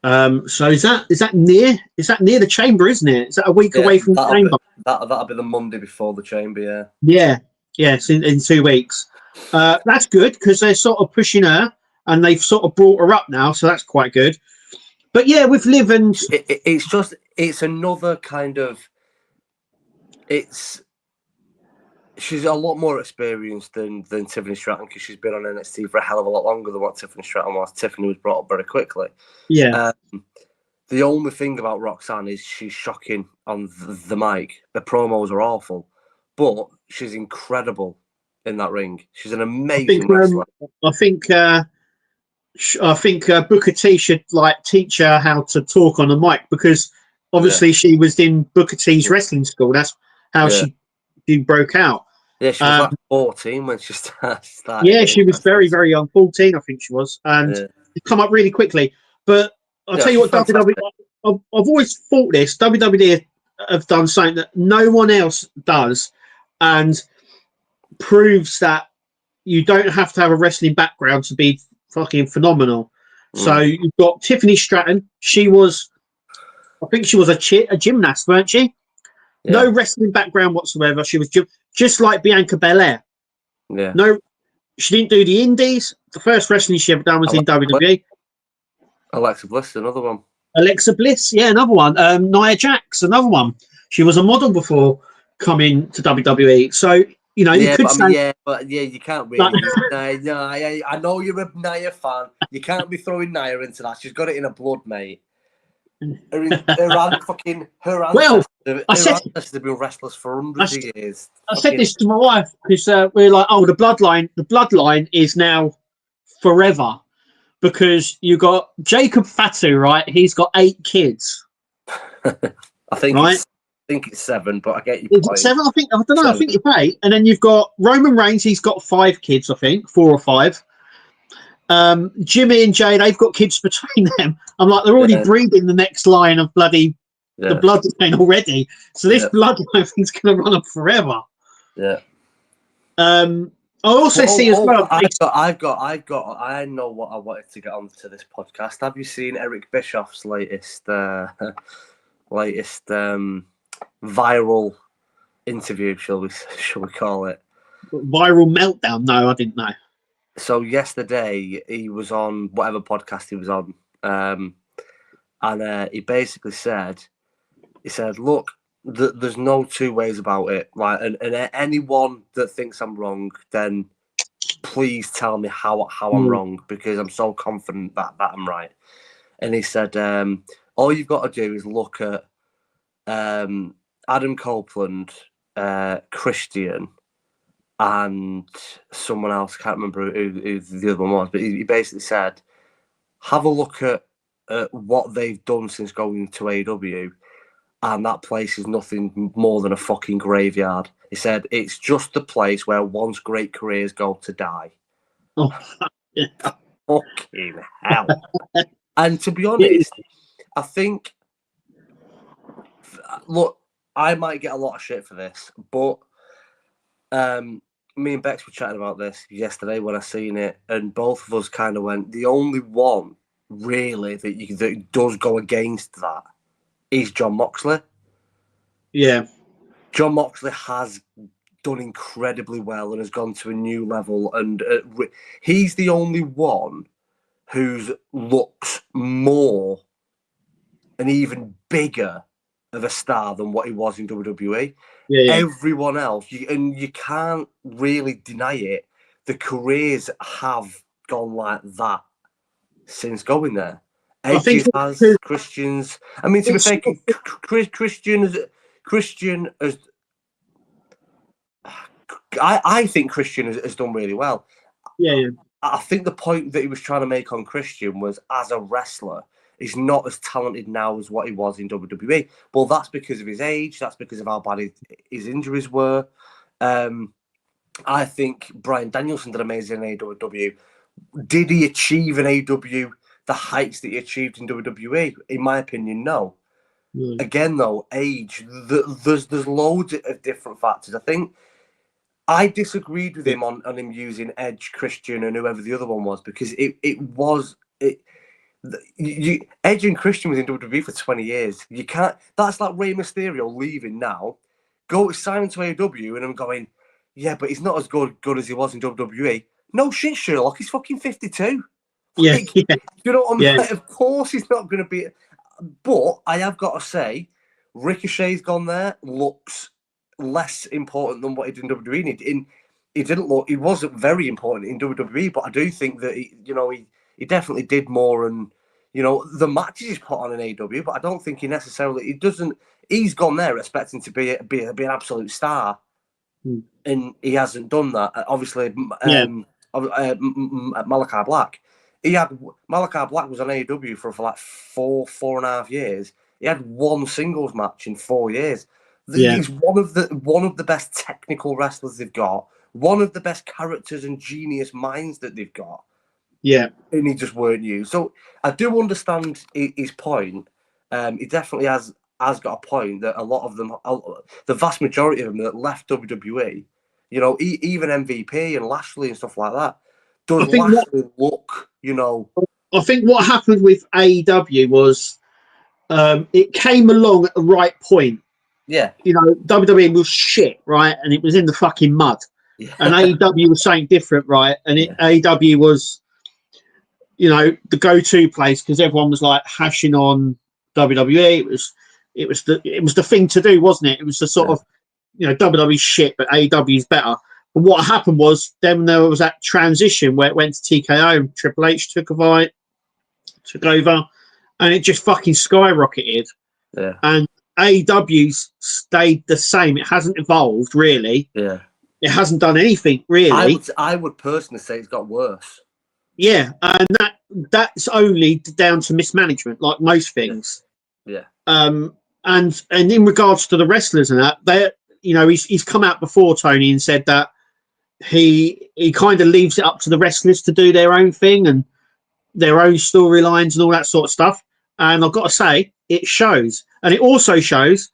S1: So is that near the chamber, isn't it? Is that a week away from the chamber?
S2: That'll be the Monday before the chamber,
S1: yeah. It's in 2 weeks. That's good because they're sort of pushing her and they've sort of brought her up now, so that's quite good. But yeah, with Liv and
S2: it's another kind of she's a lot more experienced than Tiffany Stratton because she's been on NXT for a hell of a lot longer than what Tiffany Stratton was. Tiffany was brought up very quickly.
S1: Yeah.
S2: The only thing about Roxanne is she's shocking on the mic. The promos are awful, but she's incredible in that ring. She's an amazing wrestler.
S1: I think Booker T should teach her how to talk on the mic because obviously she was in Booker T's wrestling school. That's how she broke out.
S2: Yeah, she was 14 when she started.
S1: Yeah, she was very, very young. 14, I think she was. And it come up really quickly. But I'll tell you what, WWE, I've always thought this. WWE have done something that no one else does and proves that you don't have to have a wrestling background to be fucking phenomenal. So you've got Tiffany Stratton. I think she was a gymnast, weren't she? Yeah. No wrestling background whatsoever. She was just like Bianca Belair.
S2: Yeah.
S1: No, she didn't do the indies. The first wrestling she ever done was in WWE.
S2: Alexa Bliss, another one.
S1: Alexa Bliss, yeah, another one. Nia Jax, another one. She was a model before coming to WWE. So, you could say...
S2: you can't really... I know you're a Nia fan. You can't be throwing Nia into that. She's got it in her blood, mate. Her ancestors have been wrestlers for hundreds of years.
S1: I said this to my wife because we're like, the bloodline is now forever because you got Jacob Fatu, right? He's got 8 kids.
S2: I think it's 7, but I get you.
S1: Is it 7? I don't know. 7. I think it's 8. And then you've got Roman Reigns. He's got 5 kids. I think 4 or 5. Jimmy and Jay, they've got kids between them. I'm like, they're already breeding the next line of the bloodline already. So this bloodline thing's going to run on forever.
S2: Yeah.
S1: I also see as well.
S2: I know what I wanted to get onto this podcast. Have you seen Eric Bischoff's latest latest viral interview, shall we call it?
S1: Viral meltdown? No, I didn't know.
S2: So yesterday he was on whatever podcast he was on, and he basically said, look, there's no two ways about it. Like, and anyone that thinks I'm wrong, then please tell me how I'm wrong, because I'm so confident that I'm right. And he said, all you've got to do is look at Adam Copeland, Christian, and someone else. I can't remember who the other one was, but he basically said, have a look at what they've done since going to AEW, and that place is nothing more than a fucking graveyard. He said, it's just the place where once great careers go to die.
S1: Oh, yeah.
S2: Fucking hell. And to be honest, I think, look, I might get a lot of shit for this, but me and Bex were chatting about this yesterday when I seen it, and both of us kind of went, the only one really that does go against that is Jon Moxley.
S1: Yeah.
S2: Jon Moxley has done incredibly well and has gone to a new level, and he's the only one who looks more and even bigger of a star than what he was in WWE.
S1: Yeah.
S2: Everyone else, you can't really deny it, the careers have gone like that since going there. Edge has, Christian's. I mean, to be fair, Christian has. I think Christian has done really well.
S1: Yeah.
S2: I think the point that he was trying to make on Christian was, as a wrestler, he's not as talented now as what he was in WWE. Well, that's because of his age. That's because of how bad his injuries were. I think Bryan Danielson did amazing in AEW. Did he achieve in AEW the heights that he achieved in WWE? In my opinion, no. Again, though, age, there's loads of different factors. I think I disagreed with him on him using Edge, Christian, and whoever the other one was, because Edge and Christian was in WWE for 20 years. You can't. That's like Rey Mysterio leaving now, go sign to AEW, and I'm going, yeah, but he's not as good as he was in WWE. No shit, Sherlock. He's fucking 52.
S1: Yeah.
S2: You know what I mean?
S1: Yeah.
S2: Like, of course, he's not going to be. But I have got to say, Ricochet's gone there. Looks less important than what he did in WWE. He didn't look. He wasn't very important in WWE, but I do think that he definitely did more. And the matches he's put on in AEW, but I don't think he necessarily. He doesn't. He's gone there expecting to be an absolute star, and he hasn't done that. Obviously, Malachi Black. Malachi Black was on AEW for like 4.5 years. He had one singles match in 4 years. He's one of the best technical wrestlers they've got, one of the best characters and genius minds that they've got.
S1: Yeah.
S2: And he just weren't used. So I do understand his point. He definitely has got a point that a lot of them, the vast majority of them that left WWE, even MVP and Lashley and stuff like that, does Lashley look,
S1: I think what happened with AEW was it came along at the right point.
S2: Yeah.
S1: WWE was shit, right? And it was in the fucking mud. Yeah. And AEW was something different, right? And AEW was, the go-to place because everyone was like hashing on WWE. It was the thing to do, wasn't it? It was the sort of, WWE shit, but AEW is better. But what happened was then there was that transition where it went to TKO and Triple H took over, and it just fucking skyrocketed.
S2: Yeah.
S1: And AEW's stayed the same. It hasn't evolved really.
S2: Yeah.
S1: It hasn't done anything really.
S2: I would personally say it's got worse.
S1: Yeah, and that's only down to mismanagement, like most things.
S2: Yeah.
S1: And in regards to the wrestlers and that, he's come out before, Tony, and said that he kind of leaves it up to the wrestlers to do their own thing and their own storylines and all that sort of stuff. And I've got to say, it shows. And it also shows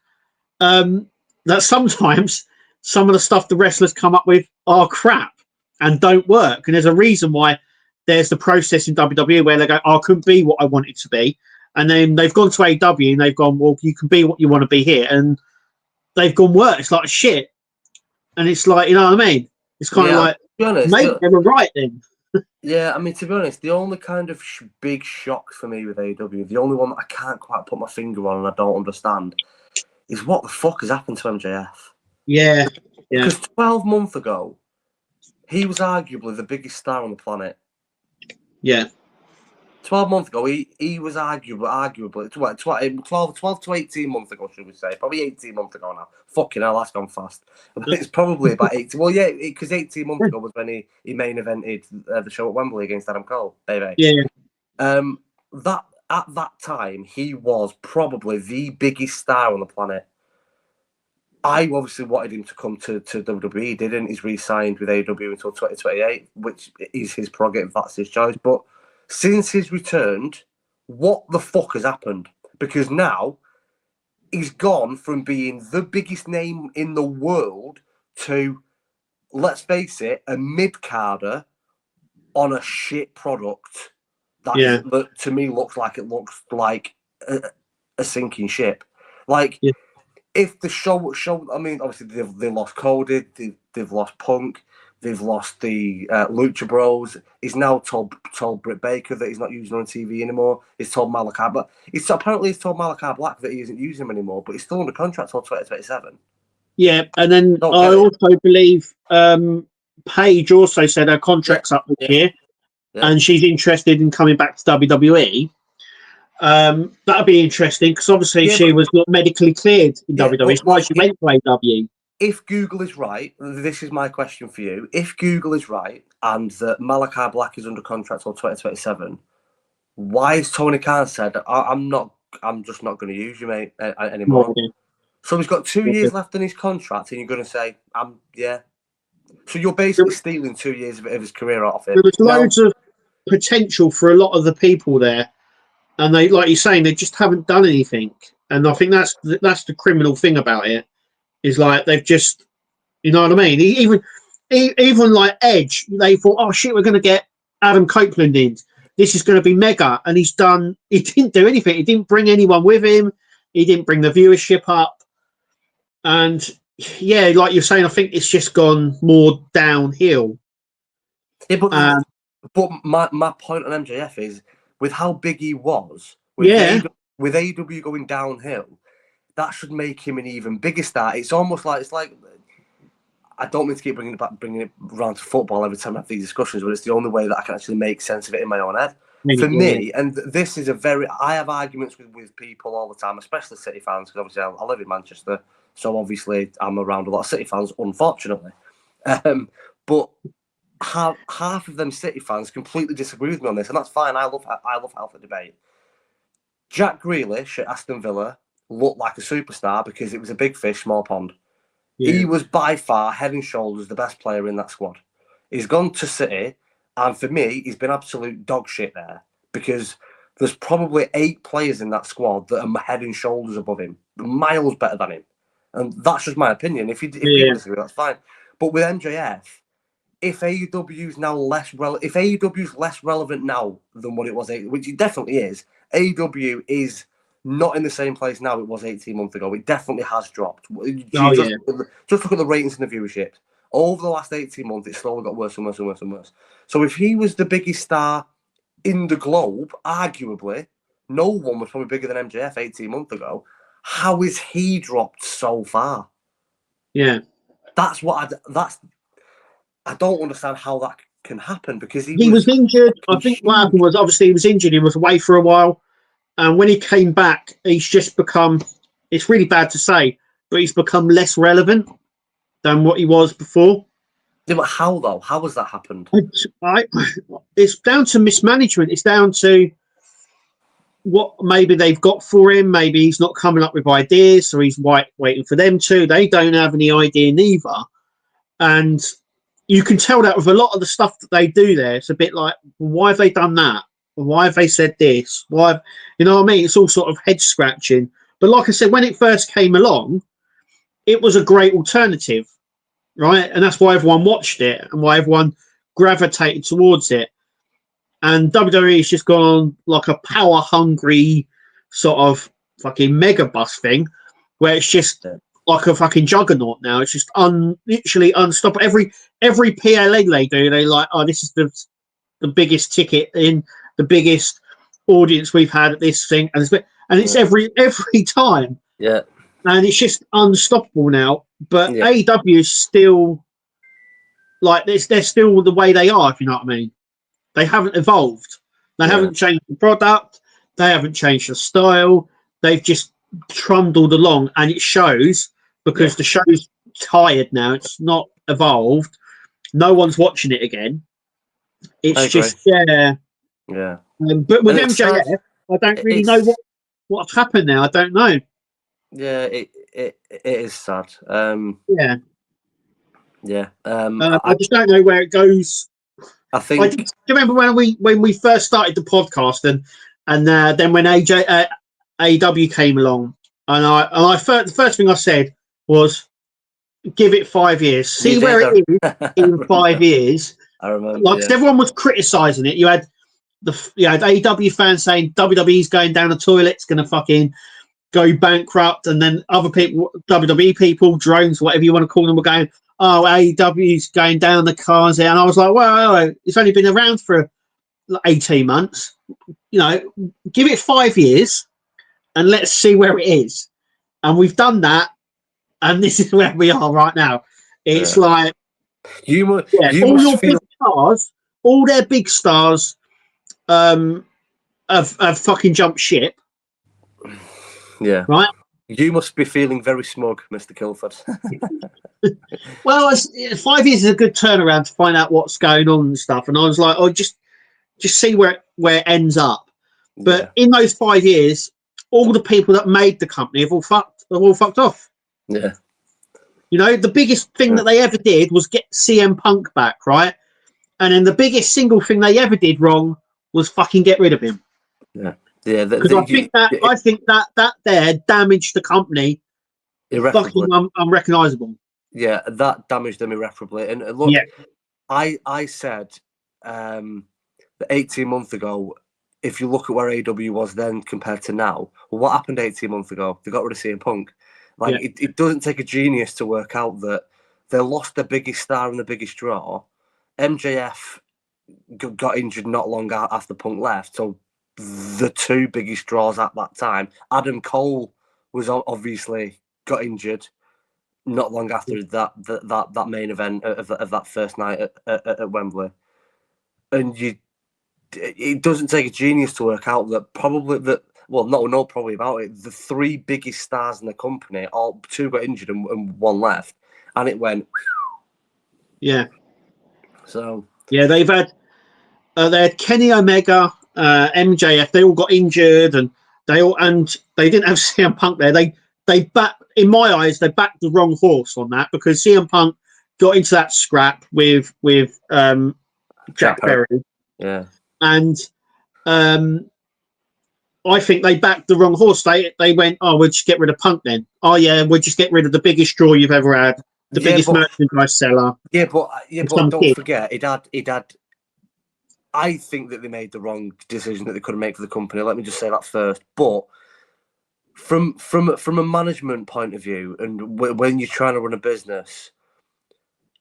S1: that sometimes some of the stuff the wrestlers come up with are crap and don't work. And there's a reason why there's the process in WWE where they go, I couldn't be what I wanted to be. and then they've gone to AW and they've gone, well, you can be what you want to be here, and they've gone worse like shit, and it's like, you know what I mean? It's kind of like,
S2: to be honest,
S1: maybe they were right then.
S2: Yeah, I mean, to be honest, the only kind of big shock for me with AEW, the only one that I can't quite put my finger on and I don't understand, is what the fuck has happened to MJF?
S1: Yeah.
S2: Because 12 months ago, he was arguably the biggest star on the planet.
S1: Yeah.
S2: 12 months ago, he was arguably 12 to 18 months ago, should we say? Probably 18 months ago now. Fucking hell, that's gone fast. It's probably about 18. Well, yeah, because 18 months ago was when he main evented the show at Wembley against Adam Cole, baby.
S1: Yeah.
S2: That at that time, he was probably the biggest star on the planet. I obviously wanted him to come to WWE, didn't? He's re-signed with AEW until 2028, which is his prerogative, that's his choice. But since he's returned, what the fuck has happened? Because now he's gone from being the biggest name in the world to, let's face it, a mid-carder on a shit product that to me looks like a sinking ship. Like, if the show, I mean, obviously they lost Cody, they've lost Punk, they've lost the Lucha Bros. He's now told Britt Baker that he's not using on TV anymore. He's told Malachi, but he's told Malachi Black that he isn't using him anymore. But he's still under contract till 2027.
S1: Yeah, and then I also believe Paige also said her contract's up this year, and she's interested in coming back to WWE. That'd be interesting because obviously she was not medically cleared in WWE. That's why she went to AW.
S2: If Google is right, this is my question for you. If Google is right and that Malachi Black is under contract till 2027, why has Tony Khan said, I'm just not going to use you, mate, anymore? So he's got 2 years left in his contract, and you're going to say, So you're basically stealing 2 years of his career off him.
S1: There was loads of potential for a lot of the people there. And they, like you're saying, they just haven't done anything. And I think that's the criminal thing about it, is like they've just, you know what I mean? Even like Edge, they thought, oh shit, we're going to get Adam Copeland in. This is going to be mega. And he didn't do anything. He didn't bring anyone with him. He didn't bring the viewership up. And yeah, like you're saying, I think it's just gone more downhill.
S2: Yeah, but my point on MJF is, with how big he was, with AEW going downhill, that should make him an even bigger star. It's almost like, I don't mean to keep bringing it around to football every time I have these discussions, but it's the only way that I can actually make sense of it in my own head. For me, and this is I have arguments with people all the time, especially City fans, because obviously I live in Manchester, so obviously I'm around a lot of City fans, unfortunately. But half of them City fans completely disagree with me on this, and that's fine. I love healthy debate. Jack Grealish at Aston Villa looked like a superstar because it was a big fish, small pond. Yeah. He was by far, head and shoulders, the best player in that squad. He's gone to City, and for me, he's been absolute dog shit there because there's probably 8 players in that squad that are head and shoulders above him, miles better than him. And that's just my opinion. If people disagree, that's fine. But with MJF, if AEW's now less relevant now than what it was, which it definitely is, AEW is not in the same place now it was 18 months ago. It definitely has dropped. Just look at the ratings and the viewership. Over the last 18 months, it's slowly got worse and worse and worse and worse. So if he was the biggest star in the globe, arguably, no one was probably bigger than MJF 18 months ago. How is he dropped so far?
S1: Yeah.
S2: I don't understand how that can happen because he
S1: was injured. I think what happened was obviously he was injured. He was away for a while. And when he came back, he's just become, it's really bad to say, but he's become less relevant than what he was before.
S2: Yeah, but how though? How has that happened?
S1: It's down to mismanagement. It's down to what maybe they've got for him. Maybe he's not coming up with ideas, or he's waiting for them to. They don't have any idea neither. And you can tell that with a lot of the stuff that they do there. It's a bit like, why have they done that? Why have they said this? Why, you know what I mean? It's all sort of head scratching. But like I said, when it first came along, it was a great alternative, right? And that's why everyone watched it and why everyone gravitated towards it. And WWE has just gone on like a power-hungry sort of fucking mega bus thing, where it's just like a fucking juggernaut now. It's just literally unstoppable. Every PLA they do, they like, oh, this is the biggest ticket in the biggest audience we've had at this thing, and it's every time.
S2: Yeah.
S1: And it's just unstoppable now. But
S2: Yeah.
S1: AEW is still like this. They're still the way they are, if you know what I mean. They haven't evolved. They haven't changed the product. They haven't changed the style. They've just trundled along, and it shows because the show's tired now. It's not evolved. No one's watching it again. It's just
S2: Yeah.
S1: But with MJF, I don't really know what's happened now. I don't know.
S2: Yeah, it is sad.
S1: Yeah.
S2: I
S1: just don't know where it goes.
S2: I think.
S1: Do you remember when we first started the podcast and then when AEW came along and the first thing I said was give it 5 years, see where it is in 5 years.
S2: I remember.
S1: Like everyone was criticising it. You had AEW fans saying WWE's going down the toilet, it's going to fucking go bankrupt, and then other people, WWE people, drones, whatever you want to call them, were going, oh, AEW's going down the cars here. And I was like, well, it's only been around for 18 months. You know, give it 5 years and let's see where it is. And we've done that. And this is where we are right now. It's like, all their big stars have fucking jumped ship.
S2: Yeah.
S1: Right?
S2: You must be feeling very smug, Mr. Kilford.
S1: Well, 5 years is a good turnaround to find out what's going on and stuff. And I was like, oh, just see where it ends up. But in those 5 years, all the people that made the company have all fucked off.
S2: Yeah.
S1: You know, the biggest thing that they ever did was get CM Punk back, right? And then the biggest single thing they ever did wrong was fucking get rid of him.
S2: Yeah. Yeah,
S1: because I think that there damaged the company. Fucking unrecognizable.
S2: Yeah, that damaged them irreparably. And look, I said that 18 months ago, if you look at where AEW was then compared to now, well, what happened 18 months ago? They got rid of CM Punk. Like it doesn't take a genius to work out that they lost the biggest star and the biggest draw. MJF got injured not long after Punk left, so the two biggest draws at that time. Adam Cole was obviously got injured not long after that main event of that first night at Wembley, and it doesn't take a genius to work out that probably probably about it. The three biggest stars in the company, two got injured and one left, and it went. Yeah. So. Yeah,
S1: they had Kenny Omega, MJF. They all got injured, and they didn't have CM Punk there. They in my eyes, they backed the wrong horse on that because CM Punk got into that scrap with Jack Perry.
S2: Yeah.
S1: And I think they backed the wrong horse. They went, oh, we'll just get rid of Punk then. Oh yeah, we'll just get rid of the biggest draw you've ever had, the biggest merchandise seller.
S2: Yeah, but don't forget, it had. I think that they made the wrong decision that they could have made for the company. Let me just say that first. But from a management point of view, and when you're trying to run a business,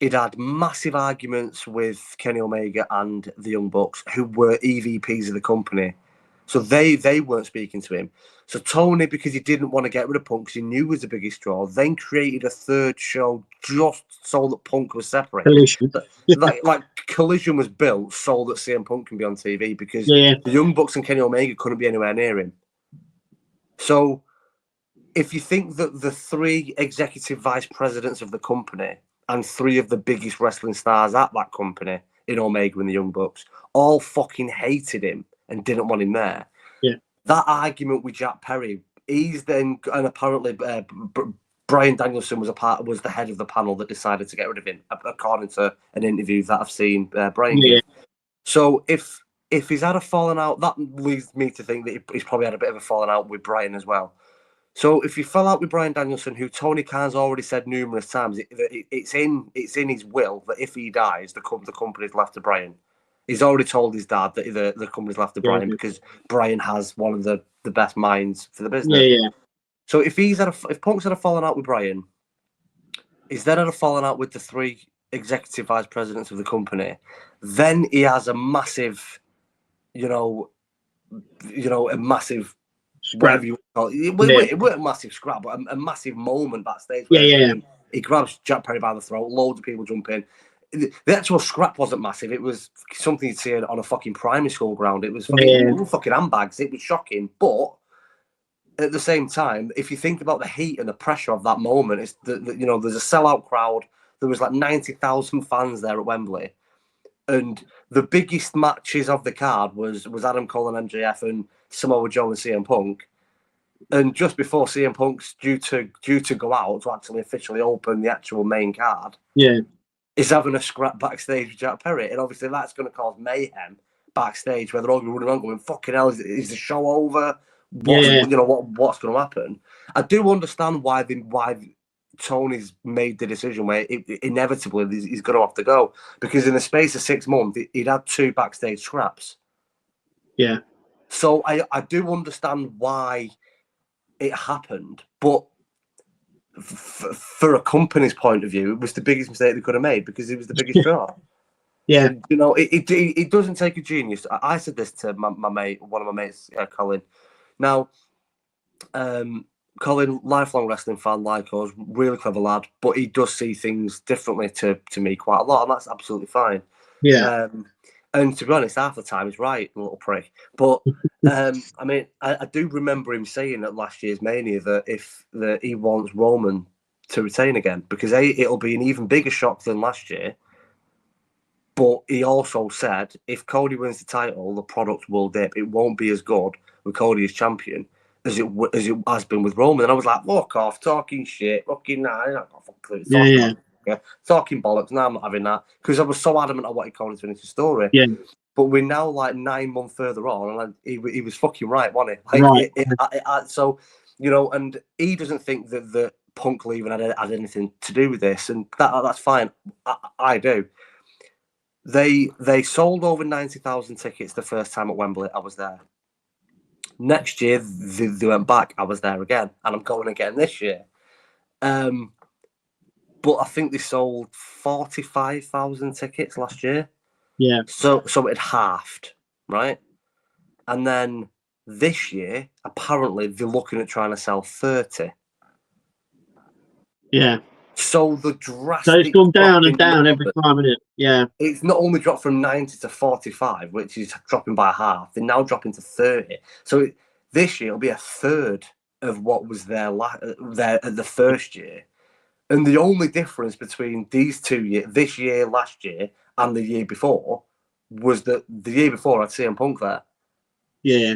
S2: it had massive arguments with Kenny Omega and the Young Bucks, who were EVPs of the company. So they weren't speaking to him. So Tony, because he didn't want to get rid of Punk, because he knew he was the biggest draw, then created a third show just so that Punk was separate.
S1: Collision.
S2: like Collision was built so that CM Punk can be on TV, because the Young Bucks and Kenny Omega couldn't be anywhere near him. So if you think that the three executive vice presidents of the company and three of the biggest wrestling stars at that company, in Omega and the Young Bucks, all fucking hated him and didn't want him there.
S1: Yeah.
S2: That argument with Jack Perry, and apparently Bryan Danielson was the head of the panel that decided to get rid of him, according to an interview that I've seen Bryan give. So if he's had a falling out, that leads me to think that he's probably had a bit of a falling out with Bryan as well. So if you fell out with Bryan Danielson, who Tony Khan's already said numerous times, it's in his will that if he dies, the company's left to Bryan. He's already told his dad that the company's left to Brian
S1: Yeah.
S2: because Brian has one of the best minds for the business.
S1: Yeah.
S2: So if Punk's had a falling out with Brian, he's then had a falling out with the 3 executive vice presidents of the company, then he has a massive, a massive, whatever you call it. It weren't a massive scrap, but a massive moment backstage where he grabs Jack Perry by the throat, loads of people jump in. The actual scrap wasn't massive. It was something you'd see on a fucking primary school ground. It was fucking handbags. It was shocking, but at the same time, if you think about the heat and the pressure of that moment, it's there's a sellout crowd. There was like 90,000 fans there at Wembley, and the biggest matches of the card was Adam Cole and MJF and Samoa Joe and CM Punk. And just before CM Punk's due to go out to actually officially open the actual main card, is having a scrap backstage with Jack Perry, and obviously that's going to cause mayhem backstage where they're all going to run around going, "Fucking hell, is the show over? What's going to happen?" I do understand why Tony's made the decision where inevitably he's going to have to go, because in the space of 6 months he'd had 2 backstage scraps.
S1: Yeah.
S2: So I do understand why it happened, but for a company's point of view, it was the biggest mistake they could have made because it was the biggest draw.
S1: Yeah.
S2: And, it doesn't take a genius. I said this to my mate, one of my mates, Colin. Now, Colin, lifelong wrestling fan like us, really clever lad, but he does see things differently to me quite a lot, and that's absolutely fine.
S1: Yeah.
S2: And to be honest, half the time he's right, little prick. But I mean, I do remember him saying at last year's Mania that he wants Roman to retain again, because it'll be an even bigger shock than last year. But he also said if Cody wins the title, the product will dip. It won't be as good with Cody as champion as it has been with Roman. And I was like, fuck off, talking shit, fucking nah, I'm not fucking talking bollocks. No, I'm not having that, because I was so adamant I wanted Cody to finish the story.
S1: Yeah.
S2: But we're now like 9 months further on, and he was fucking right, wasn't he? Like, so, and he doesn't think that Punk leaving had anything to do with this, and that's fine. I do. They sold over 90,000 tickets the first time at Wembley. I was there. Next year they went back. I was there again, and I'm going again this year. But I think they sold 45,000 tickets last year.
S1: Yeah.
S2: So it halved, right? And then this year, apparently, they're looking at trying to sell 30.
S1: Yeah.
S2: So the drastic.
S1: So it's gone down and down every time, isn't it? Yeah.
S2: It's not only dropped from 90 to 45, which is dropping by half. They're now dropping to 30. So this year it'll be a third of what was there at the first year. And the only difference between these 2 years, this year, last year, and the year before, was that the year before I'd CM Punk there.
S1: Yeah.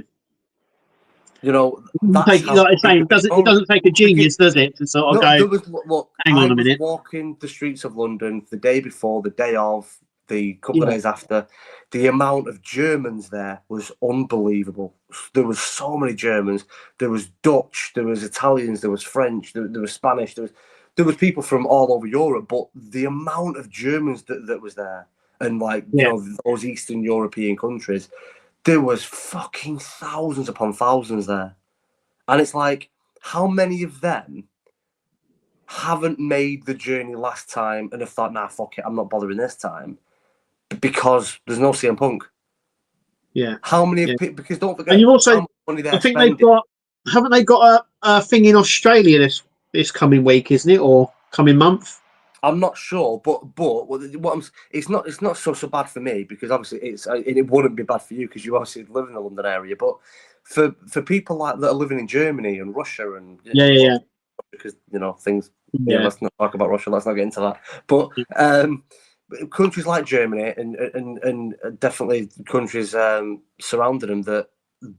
S2: That's
S1: it doesn't take a genius, does it, to sort of go. Hang on a minute.
S2: I was walking the streets of London the day before, the day of, the couple of days after. The amount of Germans there was unbelievable. There was so many Germans. There was Dutch. There was Italians. There was French. There was Spanish. There was people from all over Europe. But the amount of Germans that was there, and those Eastern European countries, there was fucking thousands upon thousands there. And it's like, how many of them haven't made the journey last time and have thought, nah, fuck it, I'm not bothering this time, because there's no CM Punk?
S1: Yeah.
S2: How many of people, because don't forget,
S1: and you also,
S2: how much money they're
S1: I think
S2: spending.
S1: haven't they got a thing in Australia this coming week, isn't it, or coming month?
S2: I'm not sure, but it's not so bad for me, because obviously it wouldn't be bad for you because you obviously live in the London area. But for people that are living in Germany and Russia and because things, let's not talk about Russia. Let's not get into that. But countries like Germany and definitely countries surrounding them that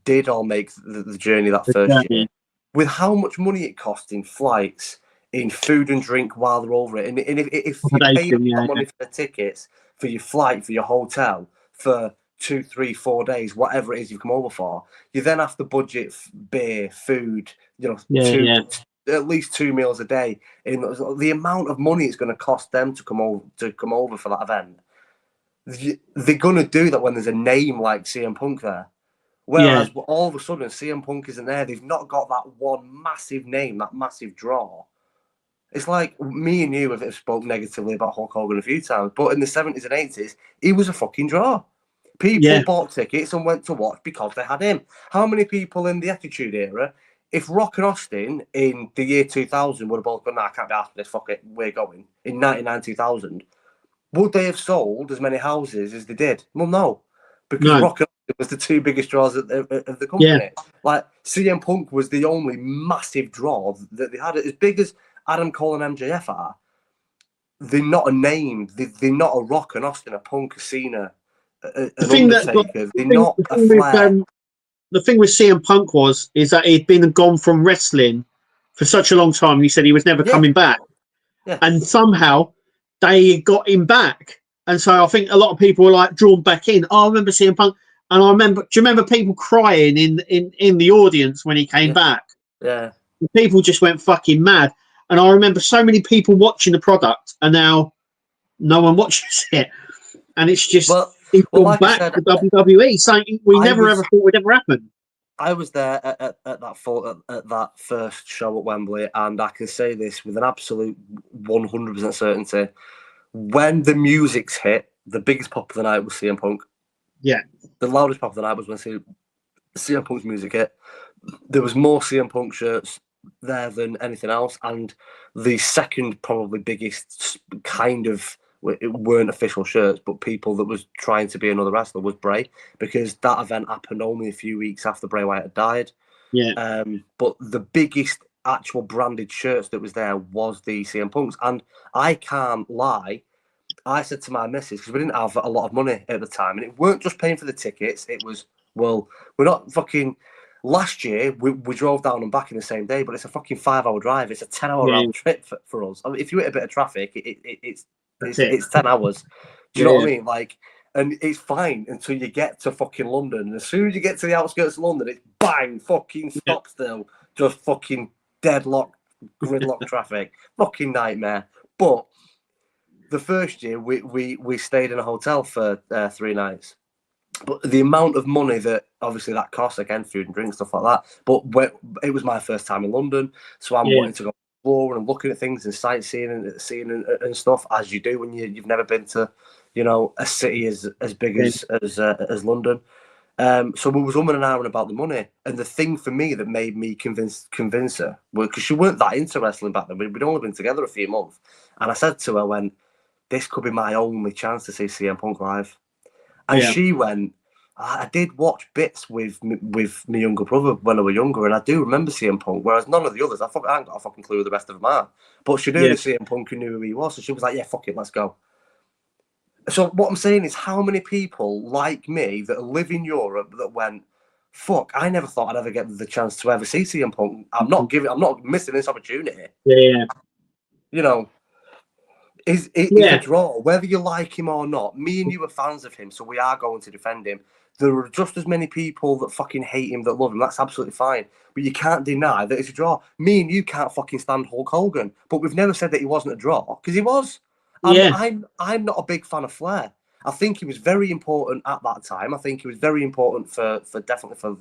S2: did all make the journey that first year, with how much money it cost in flights, in food and drink while they're over it. And if you pay money for the tickets, for your flight, for your hotel, for 2, 3, 4 days, whatever it is you come over for, you then have to budget beer, food, at least 2 meals a day. And the amount of money it's going to cost them to come over for that event, they're gonna do that when there's a name like CM Punk there. Whereas all of a sudden CM Punk isn't there. They've not got that one massive name, that massive draw. It's like me and you have spoke negatively about Hulk Hogan a few times, but in the 70s and 80s, he was a fucking draw. People bought tickets and went to watch because they had him. How many people in the Attitude Era, if Rock and Austin in the year 2000 would have both gone, nah, I can't be asked for this, fuck it, we're going, in 99, 2000, would they have sold as many houses as they did? Well, no. Because Rock and Austin was the two biggest draws of the company. Yeah. Like, CM Punk was the only massive draw that they had. As big as Adam Cole and MJF are, they're not a name. They're not a Rock and Austin, a Punk, a Cena, an Undertaker. They're not a Flair.
S1: The thing with CM Punk is that he'd been gone from wrestling for such a long time. He said he was never coming back. Yeah. And somehow they got him back. And so I think a lot of people were like drawn back in. Oh, I remember CM Punk. And I remember, do you remember people crying in the audience when he came back?
S2: Yeah.
S1: People just went fucking mad. And I remember so many people watching the product, and now no one watches it. And it's just he's gone like back to WWE, saying we never ever thought would ever happen.
S2: I was there at that first show at Wembley, and I can say this with an absolute 100% certainty. When the music's hit, the biggest pop of the night was CM Punk.
S1: Yeah.
S2: The loudest pop of the night was when CM Punk's music hit. There was more CM Punk shirts there than anything else, and the second probably biggest kind of, it weren't official shirts, but people that was trying to be another wrestler was Bray, because that event happened only a few weeks after Bray Wyatt had died.
S1: Yeah.
S2: But the biggest actual branded shirts that was there was the CM Punks, and I can't lie, I said to my missus, because we didn't have a lot of money at the time, and it weren't just paying for the tickets, it was, well, we're not fucking... Last year, we drove down and back in the same day, but it's a fucking 5-hour drive. It's a 10-hour round trip for us. I mean, if you hit a bit of traffic, it's 10 hours. Do you know what I mean? Like, and it's fine until you get to fucking London. And as soon as you get to the outskirts of London, it's bang, fucking stop still. Just fucking deadlock, gridlock traffic. Fucking nightmare. But the first year, we stayed in a hotel for 3 nights. But the amount of money that obviously that costs, again, food and drink, stuff like that. But it was my first time in London, so I'm wanting to go explore and looking at things and sightseeing and seeing and stuff, as you do when you've never been to, you know, a city as big as London. So we was and ahhing about the money, and the thing for me that made me convince her, well, because she weren't that into wrestling back then. We'd only been together a few months, and I said to her, this could be my only chance to see CM Punk live. And she went, I did watch bits with my younger brother when I was younger, and I do remember CM Punk, whereas none of the others, I ain't got a fucking clue who the rest of them are. But she knew the CM Punk and knew who he was, so she was like, yeah, fuck it, let's go. So what I'm saying is, how many people like me that live in Europe that went, fuck, I never thought I'd ever get the chance to ever see CM Punk. I'm not missing this opportunity.
S1: Yeah.
S2: You know, He's a draw, whether you like him or not. Me and you are fans of him, so we are going to defend him. There are just as many people that fucking hate him that love him. That's absolutely fine. But you can't deny that it's a draw. Me and you can't fucking stand Hulk Hogan, but we've never said that he wasn't a draw, because he was. I'm not a big fan of Flair. I think he was very important at that time. I think he was very important for definitely for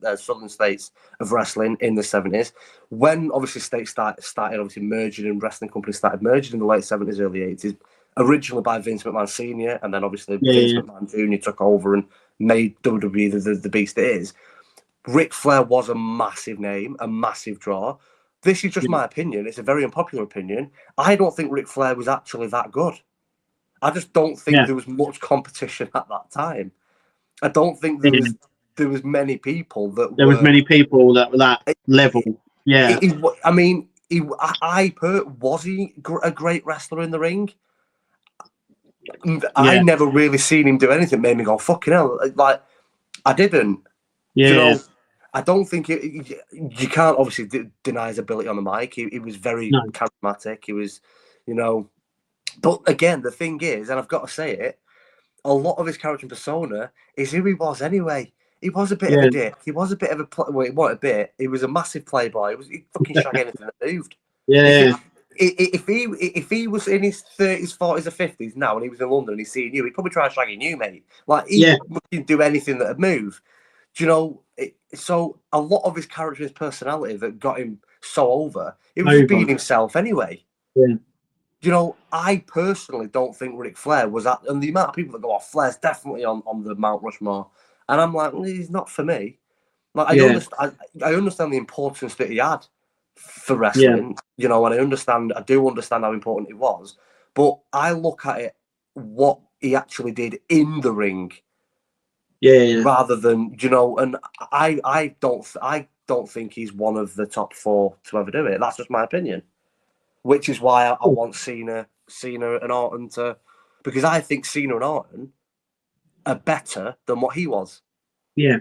S2: the southern states of wrestling in the 70s. When obviously states started obviously merging, and wrestling companies started merging in the late 70s, early 80s, originally by Vince McMahon Sr. and then obviously Vince McMahon Jr. took over and made WWE the beast it is. Ric Flair was a massive name, a massive draw. This is just my opinion. It's a very unpopular opinion. I don't think Ric Flair was actually that good. I just don't think there was much competition at that time. I don't think there was many people that
S1: there was many people that were that level. Yeah.
S2: Was he a great wrestler in the ring? I never really seen him do anything that made me go, fucking hell. Like, I didn't.
S1: Yeah.
S2: You know, I don't think you can't obviously deny his ability on the mic. He was very charismatic. He was, you know. But again, the thing is, and I've got to say it, a lot of his character and persona is who he was anyway. He was a bit of a dick. He was a bit of a he was a massive playboy. He fucking shagged anything that moved.
S1: Yeah.
S2: if he was in his 30s, 40s, or 50s now, and he was in London and he's seeing you, he'd probably try shagging you, mate. Like he would do anything that'd move. Do you know? So a lot of his character, his personality, that got him so over, it was just being himself anyway.
S1: Yeah.
S2: You know, I personally don't think Ric Flair was at, and the amount of people that go, "Oh, Flair's definitely on the Mount Rushmore," and I'm like, he's not for me. Like I understand the importance that he had for wrestling, you know, and I do understand how important it was, but I look at it what he actually did in the ring, rather than, you know, and I don't think he's one of the top 4 to ever do it. That's just my opinion, which is why I want Cena and Orton to, because I think Cena and Orton are better than what he was.
S1: Yeah.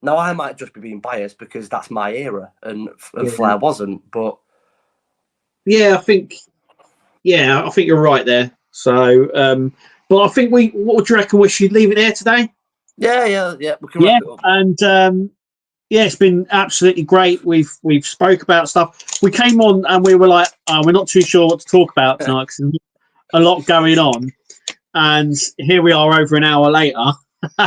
S2: Now, I might just be being biased because that's my era and Flair wasn't, but...
S1: Yeah, I think you're right there. So, but I think what would you reckon? We should leave it there today?
S2: Yeah. We can wrap it up.
S1: And it's been absolutely great. We've spoke about stuff. We came on and we were like, we're not too sure what to talk about tonight because there's a lot going on. And here we are over an hour later.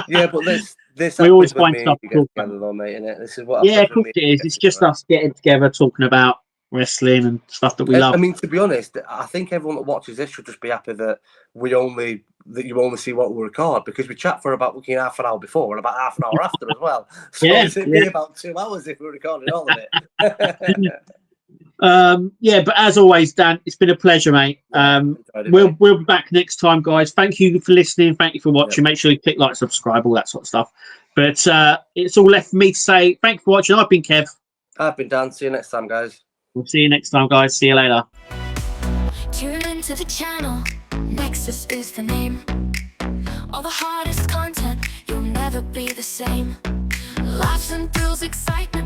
S2: Yeah, but this
S1: we always find stuff to talk
S2: about, though, mate, innit? This is what.
S1: Yeah, of course it is. It's just us getting together, talking about wrestling and stuff that we love.
S2: I mean, to be honest, I think everyone that watches this should just be happy that you only see what we record, because we chat for about half an hour before and about half an hour after as well. So it'd be about 2 hours if we were recording all of it.
S1: But as always, Dan, it's been a pleasure, mate. We'll be back next time, guys. Thank you for listening. Thank you for watching. Make sure you click like, subscribe, all that sort of stuff. But it's all left for me to say. Thank you for watching. I've been Kev.
S2: I've been Dan. See you next time, guys.
S1: We'll see you next time, guys. See you later.
S3: Tune into the channel. Nexus is the name. All the hottest content. You'll never be the same. Laughs and thrills, excitement.